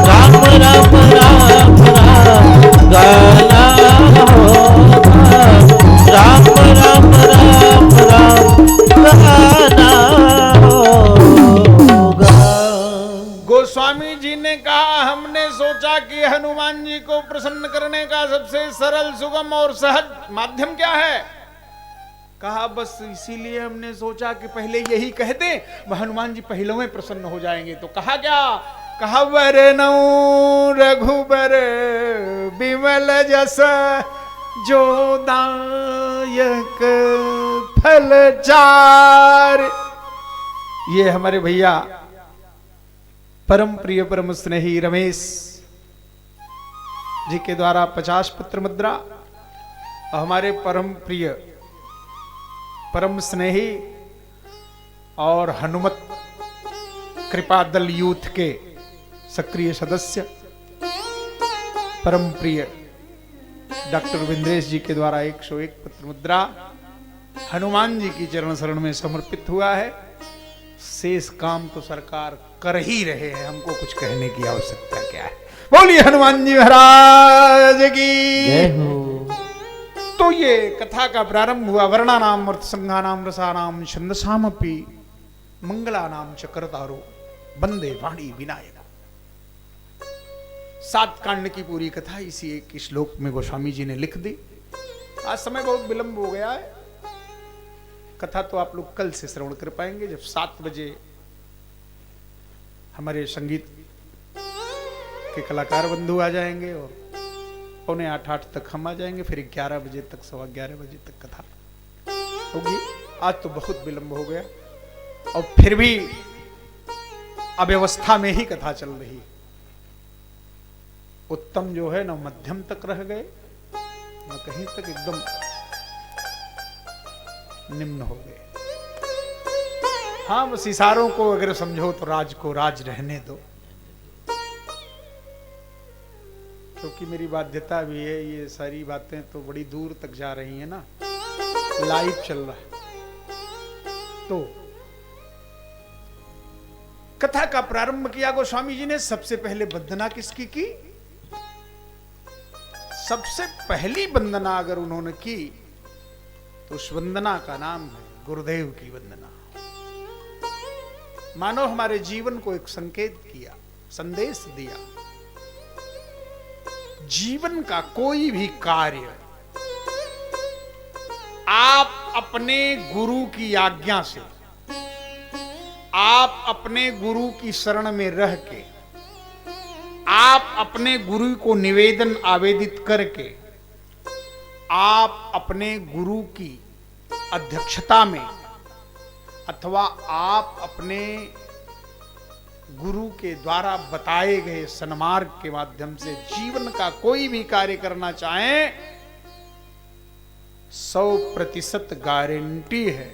राम राम राम राम गाना होगा, राम राम राम राम गाना होगा। गोस्वामी जी ने कहा, हमने सोचा कि हनुमान जी को प्रसन्न करने का सबसे सरल, सुगम और सहज माध्यम क्या है? कहा बस इसीलिए हमने सोचा कि पहले यही कह दें, वह हनुमान जी पहले में प्रसन्न हो जाएंगे। तो कहा क्या? कहा वरनौ रघुबर बिमल जस, जो दायक फल चार। ये हमारे भैया परम प्रिय परम स्नेही रमेश जी के द्वारा 50 पत्र मुद्रा, और हमारे परम प्रिय परम स्नेही और हनुमत कृपा दल यूथ के सक्रिय सदस्य परम प्रिय डॉक्टर विंद्रेश जी के द्वारा 101 पत्र मुद्रा हनुमान जी की चरण शरण में समर्पित हुआ है। शेष काम तो सरकार कर ही रहे हैं, हमको कुछ कहने की आवश्यकता क्या है। बोलिए हनुमान जी महाराज की जय हो। तो ये कथा का प्रारंभ हुआ, वर्णानाम अर्थसंज्ञानाम रसानाम छंदसामपि मंगलानाम च कर्तारो वंदे वाणी विनायक। 7 कांड की पूरी कथा इसी एक श्लोक में गोस्वामी जी ने लिख दी। आज समय बहुत विलंब हो गया है, कथा तो आप लोग कल से श्रवण कर पाएंगे, जब 7 बजे हमारे संगीत के कलाकार बंधु आ जाएंगे और 7:45 तक हम आ जाएंगे, फिर 11 बजे तक, 11:15 बजे तक कथा होगी। आज तो बहुत विलंब हो गया और फिर भी अव्यवस्था में ही कथा चल रही। उत्तम जो है ना मध्यम तक रह गए, न कहीं तक एकदम निम्न हो गए। हाँ, बस इशारों को अगर समझो तो राज को राज रहने दो, क्योंकि मेरी बाध्यता भी है। ये सारी बातें तो बड़ी दूर तक जा रही है ना, लाइव चल रहा है। तो कथा का प्रारंभ किया गोस्वामी जी ने। सबसे पहले वंदना किसकी की? सबसे पहली वंदना अगर उन्होंने की तो उस वंदना का नाम है गुरुदेव की वंदना। मानो हमारे जीवन को एक संकेत किया, संदेश दिया। जीवन का कोई भी कार्य आप अपने गुरु की आज्ञा से, आप अपने गुरु की शरण में रह के, आप अपने गुरु को निवेदन आवेदित करके, आप अपने गुरु की अध्यक्षता में अथवा आप अपने गुरु के द्वारा बताए गए सन्मार्ग के माध्यम से जीवन का कोई भी कार्य करना चाहें, 100% गारंटी है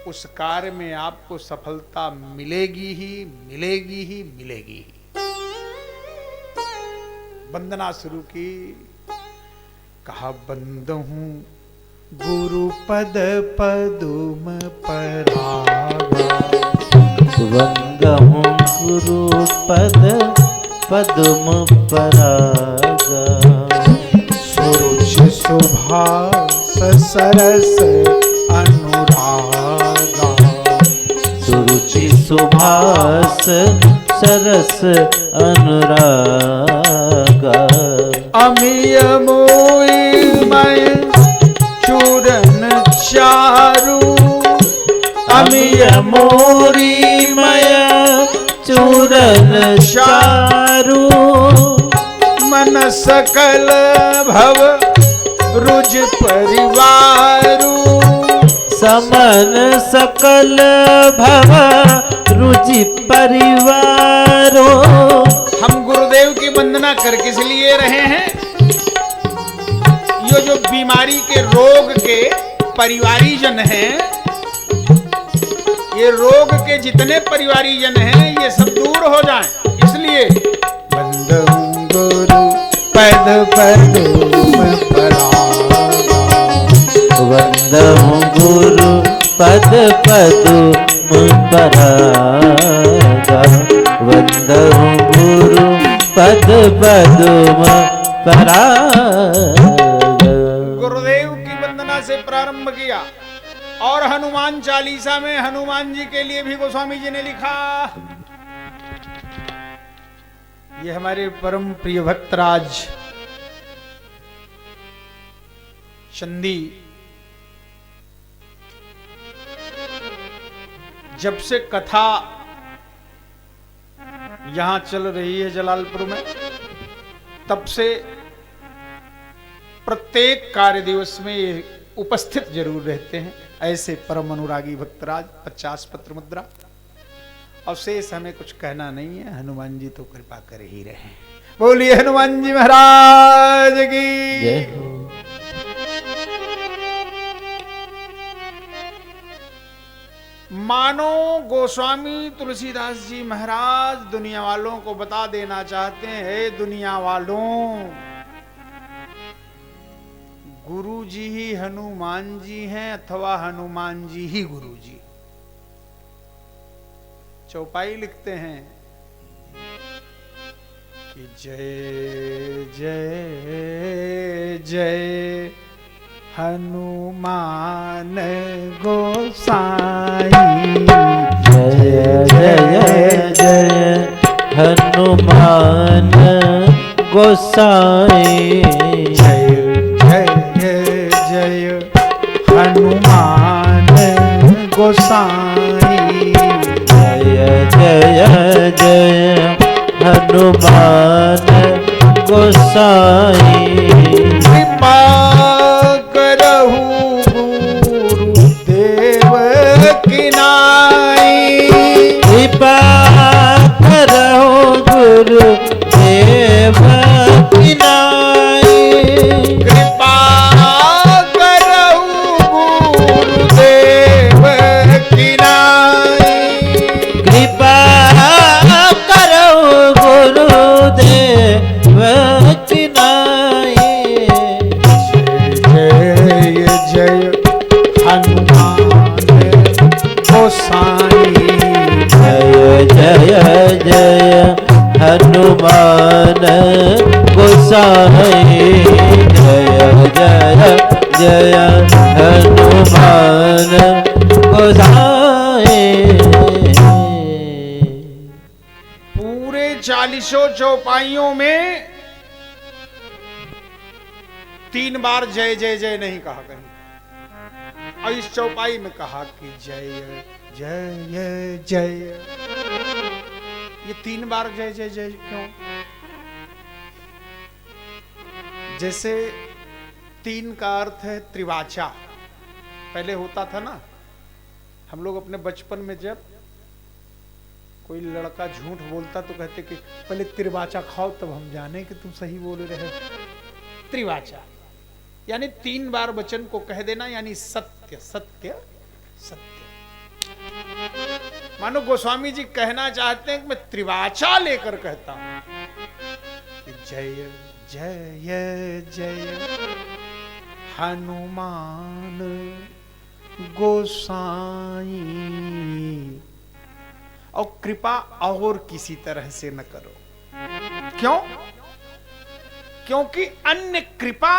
उस कार्य में आपको सफलता मिलेगी ही मिलेगी ही मिलेगी ही। वंदना शुरू की। कहा बंद हूं गुरु पद पदुम परागा, वंद हूँ गुरु पद पद्म परागा। सुरुचि सुभाष सरस अनुरागा, सुरुचि सुभाष सरस अनुरागा। अमिय मोई मैं चूरन चारू, अमिय मोरी मया चूरन चारू। मन सकल भव रुज परिवारू, समन सकल भव रुचि परिवारो। हम गुरुदेव की वंदना कर किस लिए रहे हैं? ये जो बीमारी के रोग के परिवारी जन हैं, ये रोग के जितने परिवारी जन हैं ये सब दूर हो जाएं, इसलिए बंद हूं गुरु पद पदुम परागा, वंद हूँ गुरु पद पद्म परागा। वंद हूँ गुरु पद पद्म परागा। गुरुदेव की वंदना से प्रारंभ किया। और हनुमान चालीसा में हनुमान जी के लिए भी गोस्वामी जी ने लिखा। ये हमारे परम प्रिय भक्तराज चंदी जब से कथा यहां चल रही है जलालपुर में, तब से प्रत्येक कार्य दिवस में ये उपस्थित जरूर रहते हैं। ऐसे परम अनुरागी भक्तराज 50 पत्र मुद्रा। और शेष हमें कुछ कहना नहीं है, हनुमान जी तो कृपा कर ही रहे। बोलिए हनुमान जी महाराज की जय हो। मानो गोस्वामी तुलसीदास जी महाराज दुनिया वालों को बता देना चाहते हैं, हे दुनिया वालों, गुरु जी ही हनुमान जी हैं अथवा हनुमान जी ही गुरु जी। चौपाई लिखते हैं कि जय जय जय हनुमान गोसाई, जय जय जय हनुमान गोसाई। जय जय जय हनुमान गोसाई, जय जय जय हनुमान गोसाई। कृपा करहु गुरुदेव की नाई, कृपा करो गुरुदेव की नाई। कृपा करहु गुरुदेव की नाई, कृपा करो गुरुदेव की नाई। जय जय हनुमान गोसाई, जय जय जय हनुमान गोसाई। जय जय जय हनुमान गोसाई। पूरे 40 चौपाइयों में 3 बार जय जय जय नहीं कहा कहीं, और इस चौपाई में कहा कि जय जय जय। ये 3 बार जय जय जय क्यों? जैसे 3 का अर्थ है त्रिवाचा। पहले होता था ना, हम लोग अपने बचपन में जब कोई लड़का झूठ बोलता तो कहते कि पहले त्रिवाचा खाओ तब हम जाने कि तुम सही बोल रहे हो। त्रिवाचा यानी 3 बार वचन को कह देना, यानी सत्य सत्य सत्य। मानो गोस्वामी जी कहना चाहते हैं कि मैं त्रिवाचा लेकर कहता हूं कि जय जय जय हनुमान गोसाई। और कृपा और किसी तरह से न करो। क्यों? क्योंकि अन्य कृपा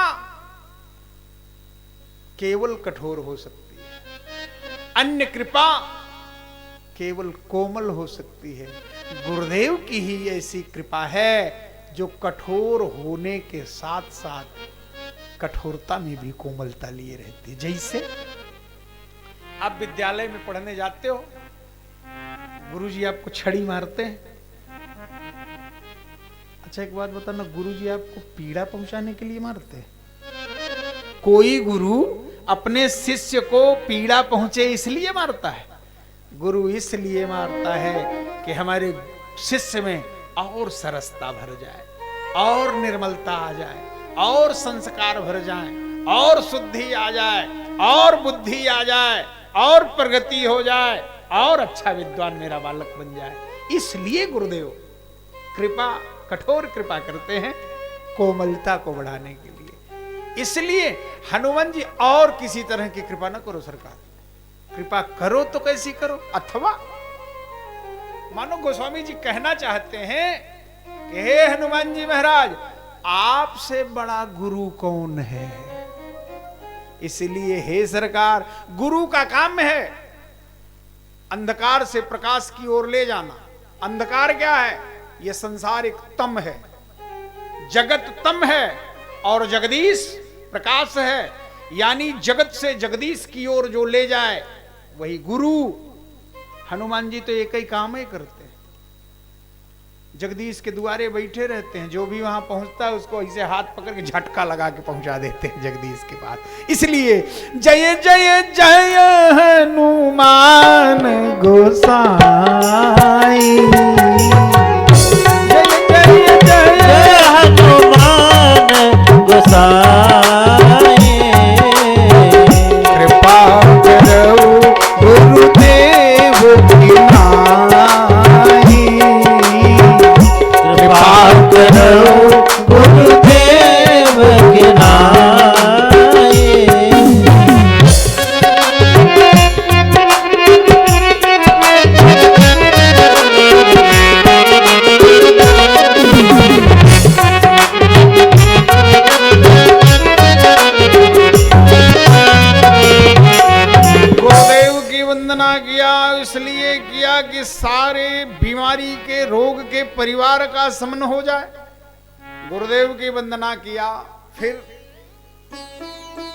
केवल कठोर हो सकती है, अन्य कृपा केवल कोमल हो सकती है। गुरुदेव की ही ऐसी कृपा है जो कठोर होने के साथ साथ कठोरता में भी कोमलता लिए रहती है। जैसे आप विद्यालय में पढ़ने जाते हो, गुरुजी आपको छड़ी मारते हैं। अच्छा एक बात बताना, गुरुजी आपको पीड़ा पहुंचाने के लिए मारते हैं? कोई गुरु अपने शिष्य को पीड़ा पहुंचे इसलिए मारता है? गुरु इसलिए मारता है कि हमारे शिष्य में और सरसता भर जाए, और निर्मलता आ जाए, और संस्कार भर जाए, और शुद्धि आ जाए, और बुद्धि आ जाए, और प्रगति हो जाए, और अच्छा विद्वान मेरा बालक बन जाए। इसलिए गुरुदेव कृपा, कठोर कृपा करते हैं कोमलता को बढ़ाने के लिए। इसलिए हनुमान जी और किसी तरह की कृपा ना करो सरकार, कृपा करो तो कैसी करो। अथवा मानो गोस्वामी जी कहना चाहते हैं कि हे हनुमान जी महाराज, आपसे बड़ा गुरु कौन है? इसलिए हे सरकार, गुरु का काम है अंधकार से प्रकाश की ओर ले जाना। अंधकार क्या है? यह संसार एक तम है, जगत तम है और जगदीश प्रकाश है। यानी जगत से जगदीश की ओर जो ले जाए वही गुरु। हनुमान जी तो एक ही काम ही करते हैं, जगदीश के द्वारे बैठे रहते हैं, जो भी वहां पहुंचता है उसको ऐसे हाथ पकड़ के झटका लगा के पहुंचा देते हैं जगदीश के पास। इसलिए जय जय जय हनुमान गोसाई, जय जय जय हनुमान गोसाई। कृपा करो गुरुदेव की नाई, कृपा करो गुरुदेव के नाई। इसलिए किया कि सारे बीमारी के रोग के परिवार का शमन हो जाए। गुरुदेव की वंदना किया, फिर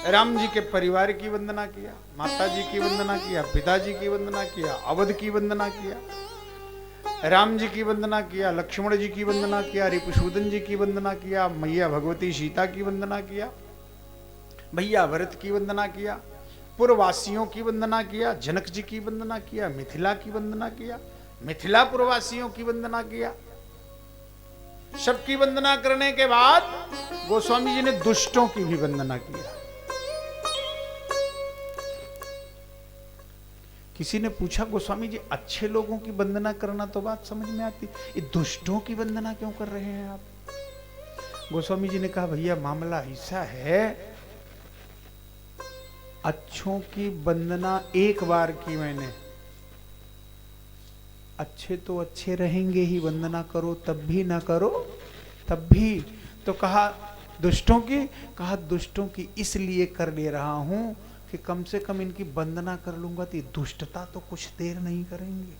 राम जी के परिवार की वंदना किया, माता जी की वंदना किया, पिताजी की वंदना किया, अवध की वंदना किया, राम जी की वंदना किया, लक्ष्मण जी की वंदना किया, रिपुसूदन जी की वंदना किया, मैया भगवती सीता की वंदना किया, भैया भरत की वंदना किया, पुरवासियों की वंदना किया, जनक जी की वंदना किया, मिथिला की वंदना किया, मिथिला पुरवासियों की वंदना किया। सबकी वंदना करने के बाद गोस्वामी जी ने दुष्टों की भी वंदना किया। किसी ने पूछा गोस्वामी जी अच्छे लोगों की वंदना करना तो बात समझ में आती, ये दुष्टों की वंदना क्यों कर रहे हैं आप? गोस्वामी जी ने कहा भैया मामला ऐसा है, अच्छों की वंदना एक बार की मैंने, अच्छे तो अच्छे रहेंगे ही, वंदना करो तब भी ना करो तब भी। तो कहा दुष्टों की, कहा दुष्टों की इसलिए कर ले रहा हूं कि कम से कम इनकी वंदना कर लूंगा तो दुष्टता तो कुछ देर नहीं करेंगे।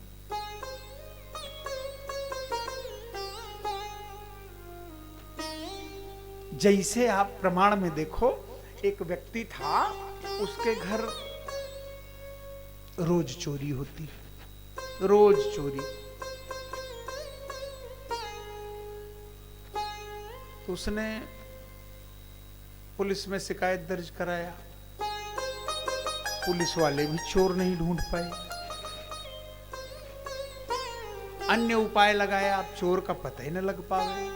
जैसे आप प्रमाण में देखो, एक व्यक्ति था, उसके घर रोज चोरी होती, रोज चोरी। तो उसने पुलिस में शिकायत दर्ज कराया, पुलिस वाले भी चोर नहीं ढूंढ पाए। अन्य उपाय लगाया, आप चोर का पता ही न लग पावे।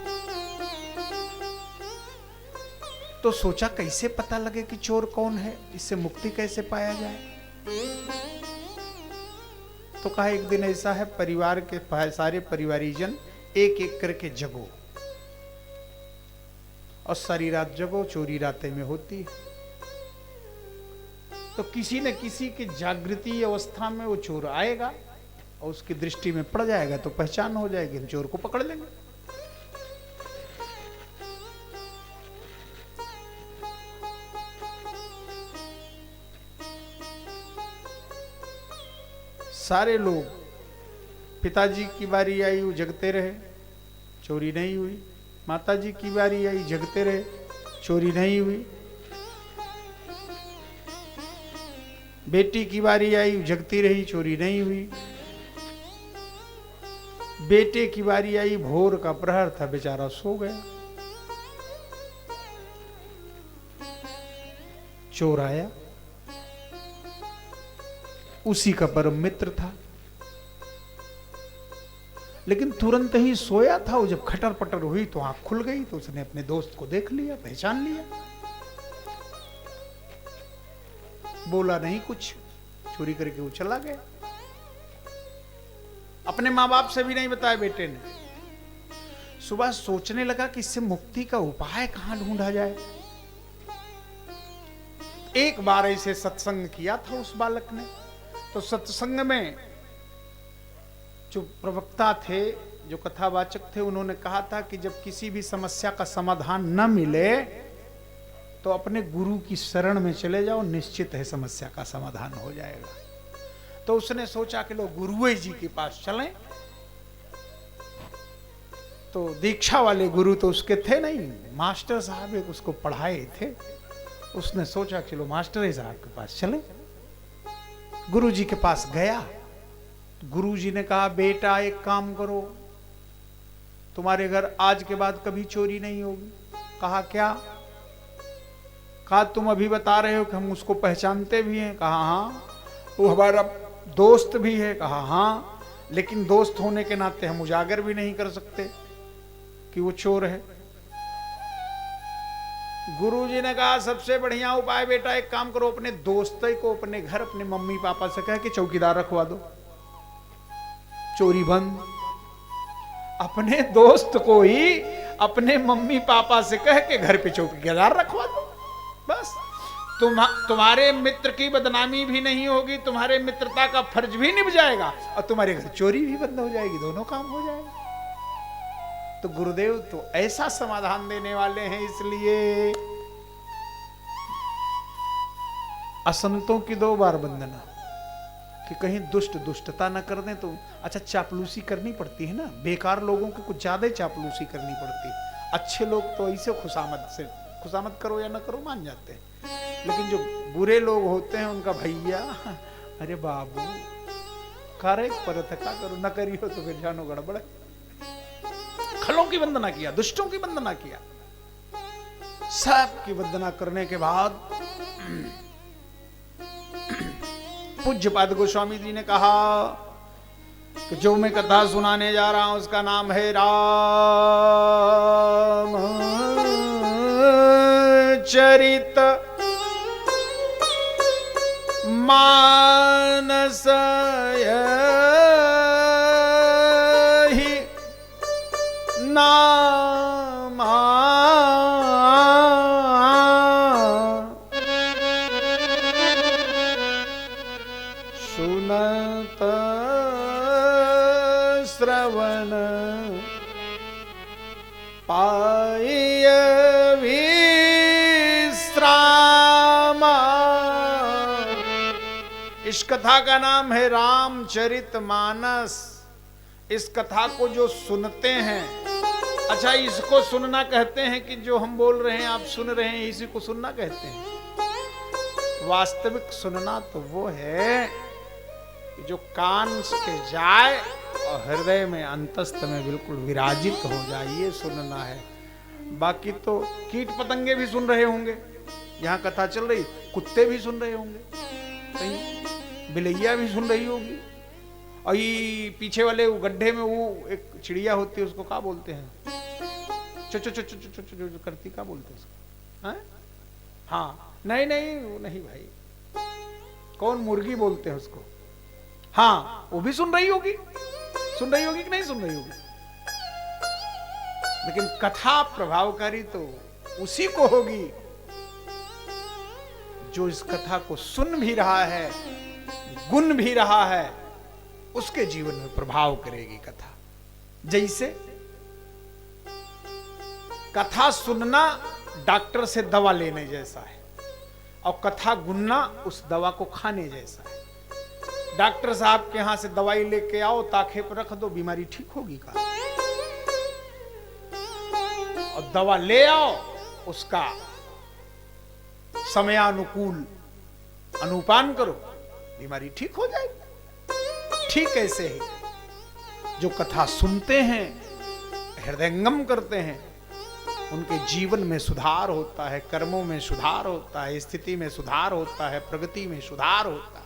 तो सोचा कैसे पता लगे कि चोर कौन है, इससे मुक्ति कैसे पाया जाए। तो कहा एक दिन ऐसा है, परिवार के सारे परिवारीजन एक एक करके जगो, और सारी रात जगो, चोरी रातें में होती है। तो किसी न किसी की जागृति अवस्था में वो चोर आएगा और उसकी दृष्टि में पड़ जाएगा तो पहचान हो जाएगी, हम चोर को पकड़ लेंगे। सारे लोग, पिताजी की बारी आई, वो जगते रहे, चोरी नहीं हुई। माताजी की बारी आई, जगते रहे, चोरी नहीं हुई। बेटी की बारी आई, जगती रही, चोरी नहीं हुई। बेटे की बारी आई, भोर का प्रहर था, बेचारा सो गया। चोर आया, उसी का परम मित्र था, लेकिन तुरंत ही सोया था। वो जब खटर पटर हुई तो आंख खुल गई, तो उसने अपने दोस्त को देख लिया, पहचान लिया। बोला नहीं कुछ, चोरी करके वो चला गया। अपने मां बाप से भी नहीं बताया बेटे ने। सुबह सोचने लगा कि इससे मुक्ति का उपाय कहां ढूंढा जाए। एक बार ऐसे सत्संग किया था उस बालक ने, तो सत्संग में जो प्रवक्ता थे, जो कथावाचक थे, उन्होंने कहा था कि जब किसी भी समस्या का समाधान न मिले तो अपने गुरु की शरण में चले जाओ, निश्चित है समस्या का समाधान हो जाएगा। तो उसने सोचा कि लोग गुरुए जी के पास चलें। तो दीक्षा वाले गुरु तो उसके थे नहीं, मास्टर साहब एक उसको पढ़ाए थे। उसने सोचा चलो मास्टर साहब के पास चलें। गुरु जी के पास गया। गुरु जी ने कहा, बेटा एक काम करो, तुम्हारे घर आज के बाद कभी चोरी नहीं होगी। कहा क्या? कहा तुम अभी बता रहे हो कि हम उसको पहचानते भी हैं। कहा हाँ। वो हमारा दोस्त भी है। कहा हाँ, लेकिन दोस्त होने के नाते हम उजागर भी नहीं कर सकते कि वो चोर है। गुरुजी ने कहा सबसे बढ़िया उपाय बेटा एक काम करो, अपने दोस्त को अपने घर अपने मम्मी पापा से कह के चौकीदार रखवा दो, चोरी बंद। अपने दोस्त को ही अपने मम्मी पापा से कह के घर पे चौकीदार रखवा दो, बस। तुम्हारे मित्र की बदनामी भी नहीं होगी, तुम्हारे मित्रता का फर्ज भी निभ जाएगा और तुम्हारे घर चोरी भी बंद हो जाएगी, दोनों काम हो जाएगा। तो गुरुदेव तो ऐसा समाधान देने वाले हैं, इसलिए असंतों की 2 बार वंदना कि कहीं दुष्ट दुष्टता न कर दें। तो अच्छा, चापलूसी करनी पड़ती है ना, बेकार लोगों की कुछ ज्यादा चापलूसी करनी पड़ती है। अच्छे लोग तो ऐसे खुशामद करो या न करो मान जाते हैं, लेकिन जो बुरे लोग होते हैं उनका भैया, अरे बाबू करे परत का करो, न करियो तो फिर जानो गड़बड़। खलों की वंदना किया, दुष्टों की वंदना किया, सब की वंदना करने के बाद पूज्यपाद गोस्वामी जी ने कहा कि जो मैं कथा सुनाने जा रहा हूं उसका नाम है राम चरित मानस ही नाम। सुनत श्रवण पाय विश्राम। इस कथा का नाम है रामचरितमानस। इस कथा को जो सुनते हैं, अच्छा इसको सुनना कहते हैं कि जो हम बोल रहे हैं आप सुन रहे हैं, इसी को सुनना कहते हैं। वास्तविक सुनना तो वो है कि जो कान के जाए और हृदय में अंतस्थ में बिल्कुल विराजित हो जाए, ये सुनना है। बाकी तो कीट पतंगे भी सुन रहे होंगे, यहाँ कथा चल रही, कुत्ते भी सुन रहे होंगे, कहीं बिलैया भी सुन रही होगी, और ये पीछे वाले वो गड्ढे में वो एक चिड़िया होती है, उसको क्या बोलते हैं, चो चो चो चो चो चो जो करती, क्या बोलते हैं उसको? हाँ नहीं नहीं वो नहीं भाई, कौन, मुर्गी बोलते हैं उसको। हाँ वो भी सुन रही होगी कि नहीं सुन रही होगी। लेकिन कथा प्रभावकारी तो उसी को होगी जो इस कथा को सुन भी रहा है, गुन भी रहा है, उसके जीवन में प्रभाव करेगी कथा। जैसे कथा सुनना डॉक्टर से दवा लेने जैसा है और कथा गुनना उस दवा को खाने जैसा है। डॉक्टर साहब के यहां से दवाई लेके आओ, ताखे पर रख दो, बीमारी ठीक होगी का? और दवा ले आओ, उसका समयानुकूल अनुपान करो, बीमारी ठीक हो जाएगी। ठीक ऐसे ही जो कथा सुनते हैं, हृदयंगम करते हैं, उनके जीवन में सुधार होता है, कर्मों में सुधार होता है, स्थिति में सुधार होता है, प्रगति में सुधार होता है।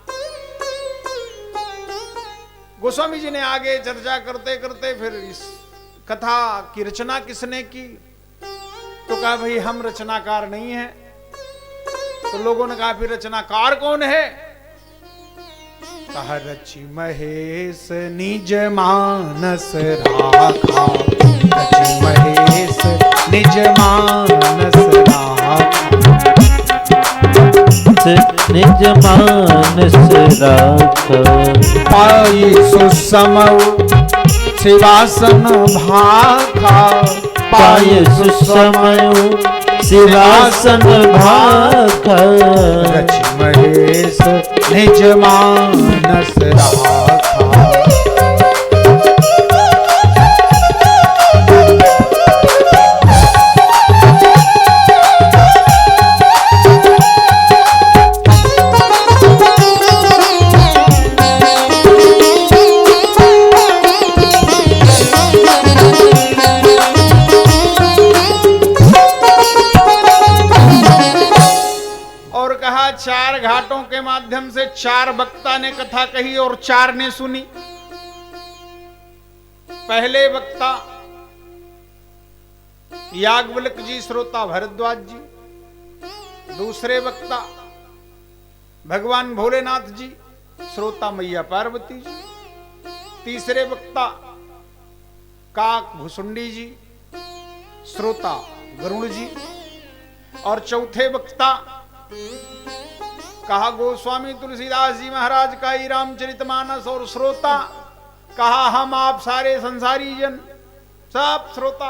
गोस्वामी जी ने आगे चर्चा करते करते फिर इस कथा की रचना किसने की, तो कहा भाई हम रचनाकार नहीं हैं। तो लोगों ने कहा फिर रचनाकार कौन है? कहा रचि महेश निज मानस राखा, रचि महेश निज मानस राखा, निज मानस राखा। पाई सुसमौ शिवासन भाखा, पाय सुसमय शिवासन भाखा। रचि महेश निज मानस राखा। चार घाटों के माध्यम से चार वक्ता ने कथा कही और चार ने सुनी। पहले वक्ता याज्ञवल्क्य जी, श्रोता भरद्वाज जी। दूसरे वक्ता भगवान भोलेनाथ जी, श्रोता मैया पार्वती जी। तीसरे वक्ता काक भुसुंडी जी, श्रोता गरुड़ जी। और चौथे वक्ता कहा गोस्वामी तुलसीदास जी महाराज का ही रामचरितमानस, और श्रोता कहा हम आप सारे संसारी जन सब श्रोता।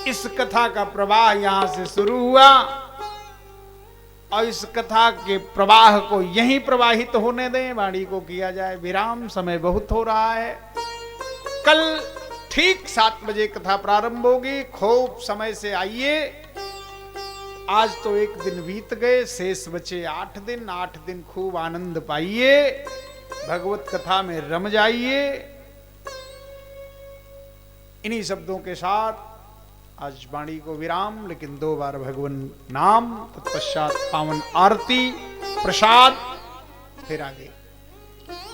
इस कथा का प्रवाह यहां से शुरू हुआ और इस कथा के प्रवाह को यहीं प्रवाहित होने दें, वाणी को किया जाए विराम। समय बहुत हो रहा है। कल ठीक 7 बजे कथा प्रारंभ होगी। खूब समय से आइए। आज तो एक दिन बीत गए, शेष बचे 8 दिन। 8 दिन खूब आनंद पाइए, भगवत कथा में रम जाइए। इन्हीं शब्दों के साथ आज वाणी को विराम, लेकिन 2 बार भगवान नाम, तत्पश्चात पावन आरती प्रसाद, फिर आगे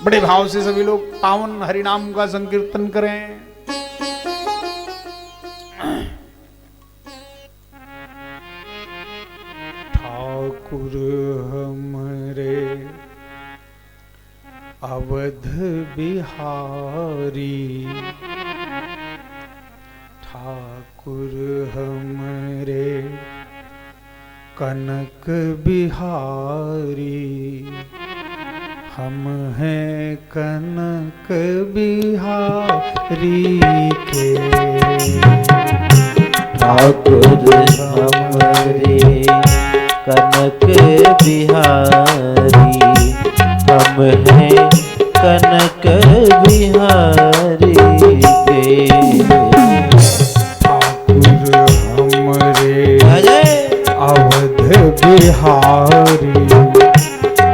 बड़े भाव से सभी लोग पावन हरिनाम का संकीर्तन करें। ठाकुर हमरे अवध बिहारी, ठाकुर हमरे कनक बिहारी। हम हैं कनक बिहारी के, ठाकुर हमरे कनक बिहारी। हम हैं कनक बिहारी के, ठाकुर हमरे अवध बिहारी।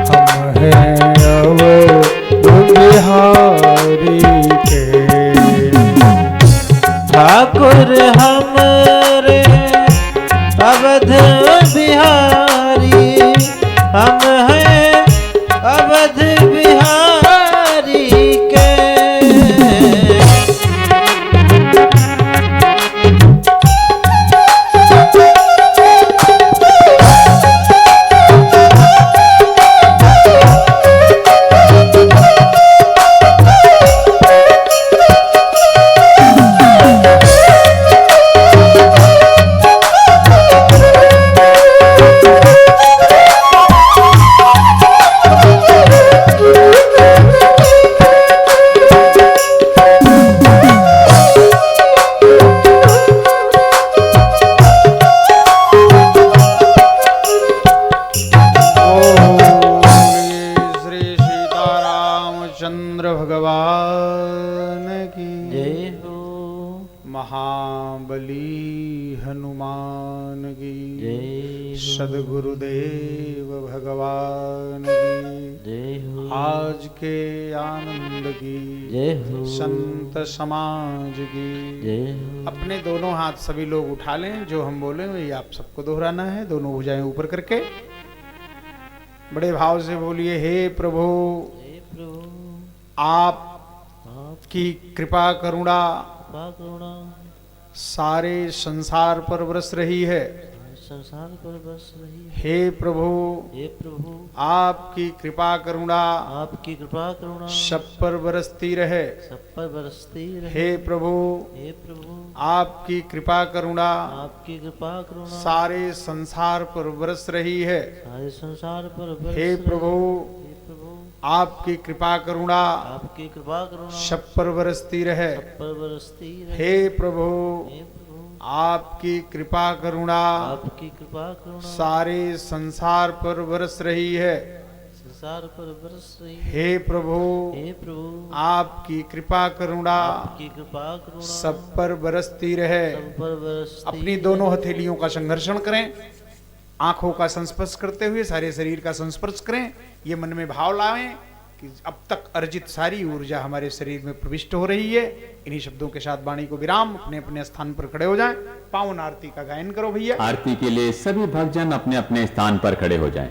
हम हैं अवध बिहारी के, ठाकुर हमरे अवध बिहारी। हम हैं अवध बिहारी के, महाबली हनुमान की जय हो। सद्गुरुदेव भगवान की जय हो। आज के आनंद की जय हो। संत समाज की जय हो। अपने दोनों हाथ सभी लोग उठा लें, जो हम बोले ये आप सबको दोहराना है। दोनों भुजाएं ऊपर करके बड़े भाव से बोलिए, हे प्रभु हे प्रभु आपकी कृपा करुणा करुणा सारे संसार पर बरस रही है। संसार पर बरस रही है। हे प्रभु आपकी कृपा करुणा आपकी कृपा करुणा सब पर बरसती रहे। सब पर बरसती रहे। हे प्रभु आपकी कृपा करुणा आपकी कृपा करुणा सारे संसार पर बरस रही है। सारे संसार पर बरस हे प्रभु आपकी कृपा करुणा आपकी कृपा करुणा सब पर बरसती रहे। सब पर बरसती रहे। हे प्रभु आपकी कृपा करुणा आपकी कृपा करुणा सारे संसार पर बरस रही है। संसार पर बरस रही है। हे प्रभु आपकी कृपा करुणा आपकी कृपा करुणा सब पर बरसती रहे। सब पर बरसती अपनी दोनों हथेलियों का संघर्षण करें, आंखों का संस्पर्श करते हुए सारे शरीर का संस्पर्श करें। ये मन में भाव लाएं कि अब तक अर्जित सारी ऊर्जा हमारे शरीर में प्रविष्ट हो रही है। इन्हीं शब्दों के साथ वाणी को विराम, अपने अपने स्थान पर खड़े हो जाएं। पावन आरती का गायन करो भैया। आरती के लिए सभी भक्तजन अपने अपने स्थान पर खड़े हो जाएं।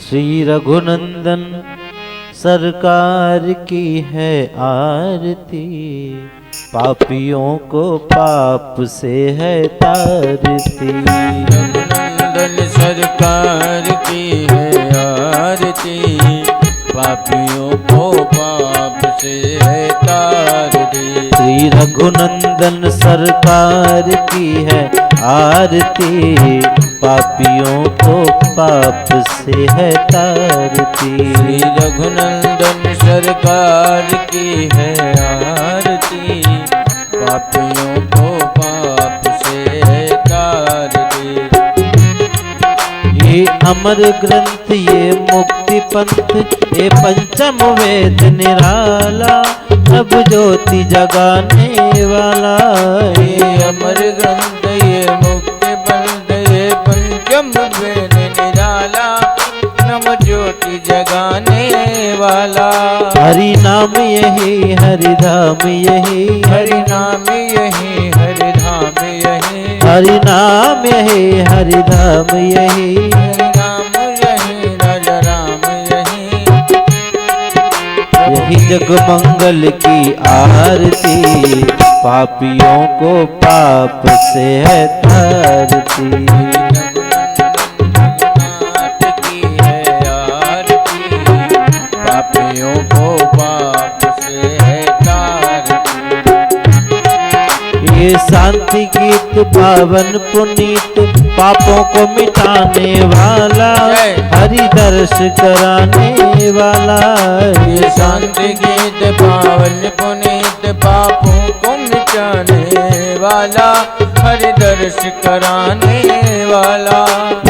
श्री रघुनंदन सरकार की है आरती, पापियों को पाप से है तारती। रघुनंदन सरकार की है आरती, पापियों को पाप से है तारती। श्री रघुनंदन सरकार की है आरती, पापियों को पाप से है तारती। श्री रघुनंदन सरकार की है आरती, पापियों को पाप से है तारती। ये अमर ग्रंथ ये मुक्ति पंथ ये पंचम वेद निराला, अब ज्योति जगाने वाला। ये अमर ग्रंथ ये मुक्ति पंथ ये पंचम वेद निराला, नव ज्योति जगाने वाला। हरि नाम यही हरि धाम यही, हरि नाम यही हरि धाम यही, हरि नाम यही हरि धाम यही, हरि नाम यही राजा राम यही। यही जग मंगल की आरती, पापियों को पाप से है तारती। जगन्नाथ की है आरती, पापियों को पाप से है तारती। ये शांति गीत पावन पुनीत, पापों को मिटाने वाला, हरि दर्श कराने वाला। ये शांति गीत पावन पुनीत, पापों को मिटाने वाला, हरि दर्श कराने वाला।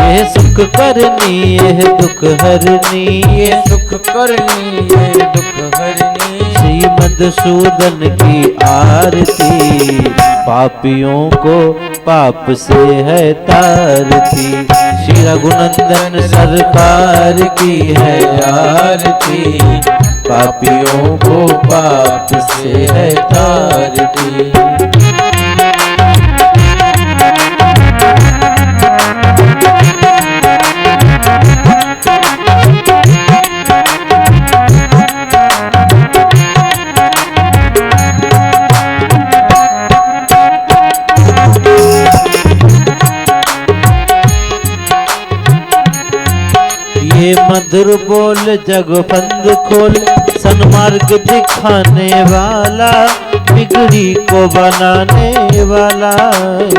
ये सुख करनी ये दुख हरनी, ये सुख करनी ये दुख हरनी। श्री मधुसूदन की आरती, पापियों को पाप से है तारती। श्री रघुनंदन सरकार की है आरती, पापियों को पाप से है तारती। ये मधुर बोल जग बंद खोल, सन्मार्ग दिखाने वाला, बिगड़ी को बनाने वाला।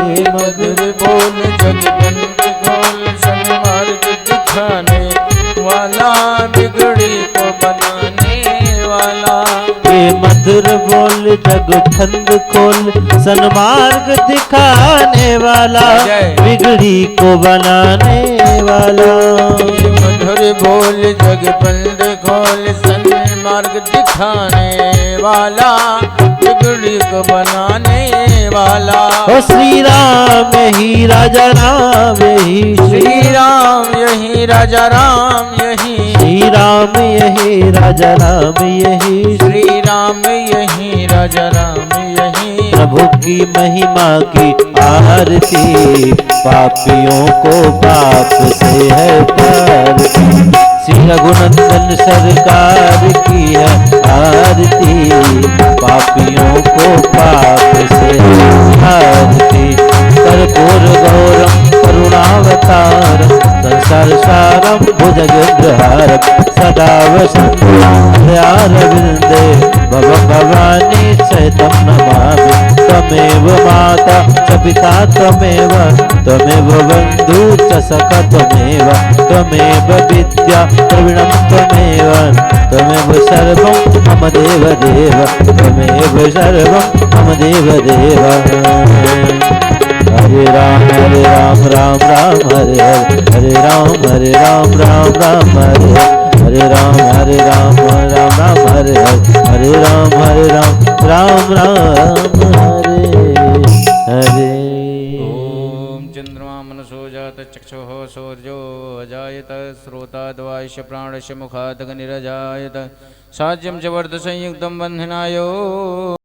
ये मधुर बोल जग बंद खोल, सन्मार्ग दिखाने वाला, बिगड़ी को बनाने वाला। ये मधुर बोल जग फंद खोल, सन्मार्ग दिखाने वाला, जय। बिगड़ी को बनाने वाला। मधुर बोल जग बंद खोल, सन्मार्ग दिखाने वाला, बिगड़ी को बनाने वाला। ओ श्री राम यही राजा राम यही श्री राम यही राजा राम यही, श्री राम यही राजा राम यही, श्री राम यही राजा राम यही। प्रभु की महिमा की आरती, पापियों को पाप से है तारती। श्री रघुनंदन सरकार की है आरती, पापियों को पाप से है आरती। कर्पूर गौरम करुणावतारम, संसार सारम भुजगेन्द्रहारम, सदा वसंतरारविंदे भव भवानी सहितं नमामि। त्वमेव माता च पिता त्वमेव, त्वमेव बन्धु च सखा त्वमेव, त्वमेव विद्या द्रविणं त्वमेव, त्वमेव सर्वं मम देवदेव, त्वमेव सर्वं मम देवदेव। हरे राम राम राम हरे हरे, हरे राम राम हरे हरे, हरे राम राम हरे हरे, हरे राम राम हरे हरे। ओम चंद्रमा मनसो जात चक्षुः सूर्यो अजायत, श्रोताद्वायुष्य प्राणस्य मुखादग्निरजायत, साज्यं च वर्ध संयुक्तं बन्धनायो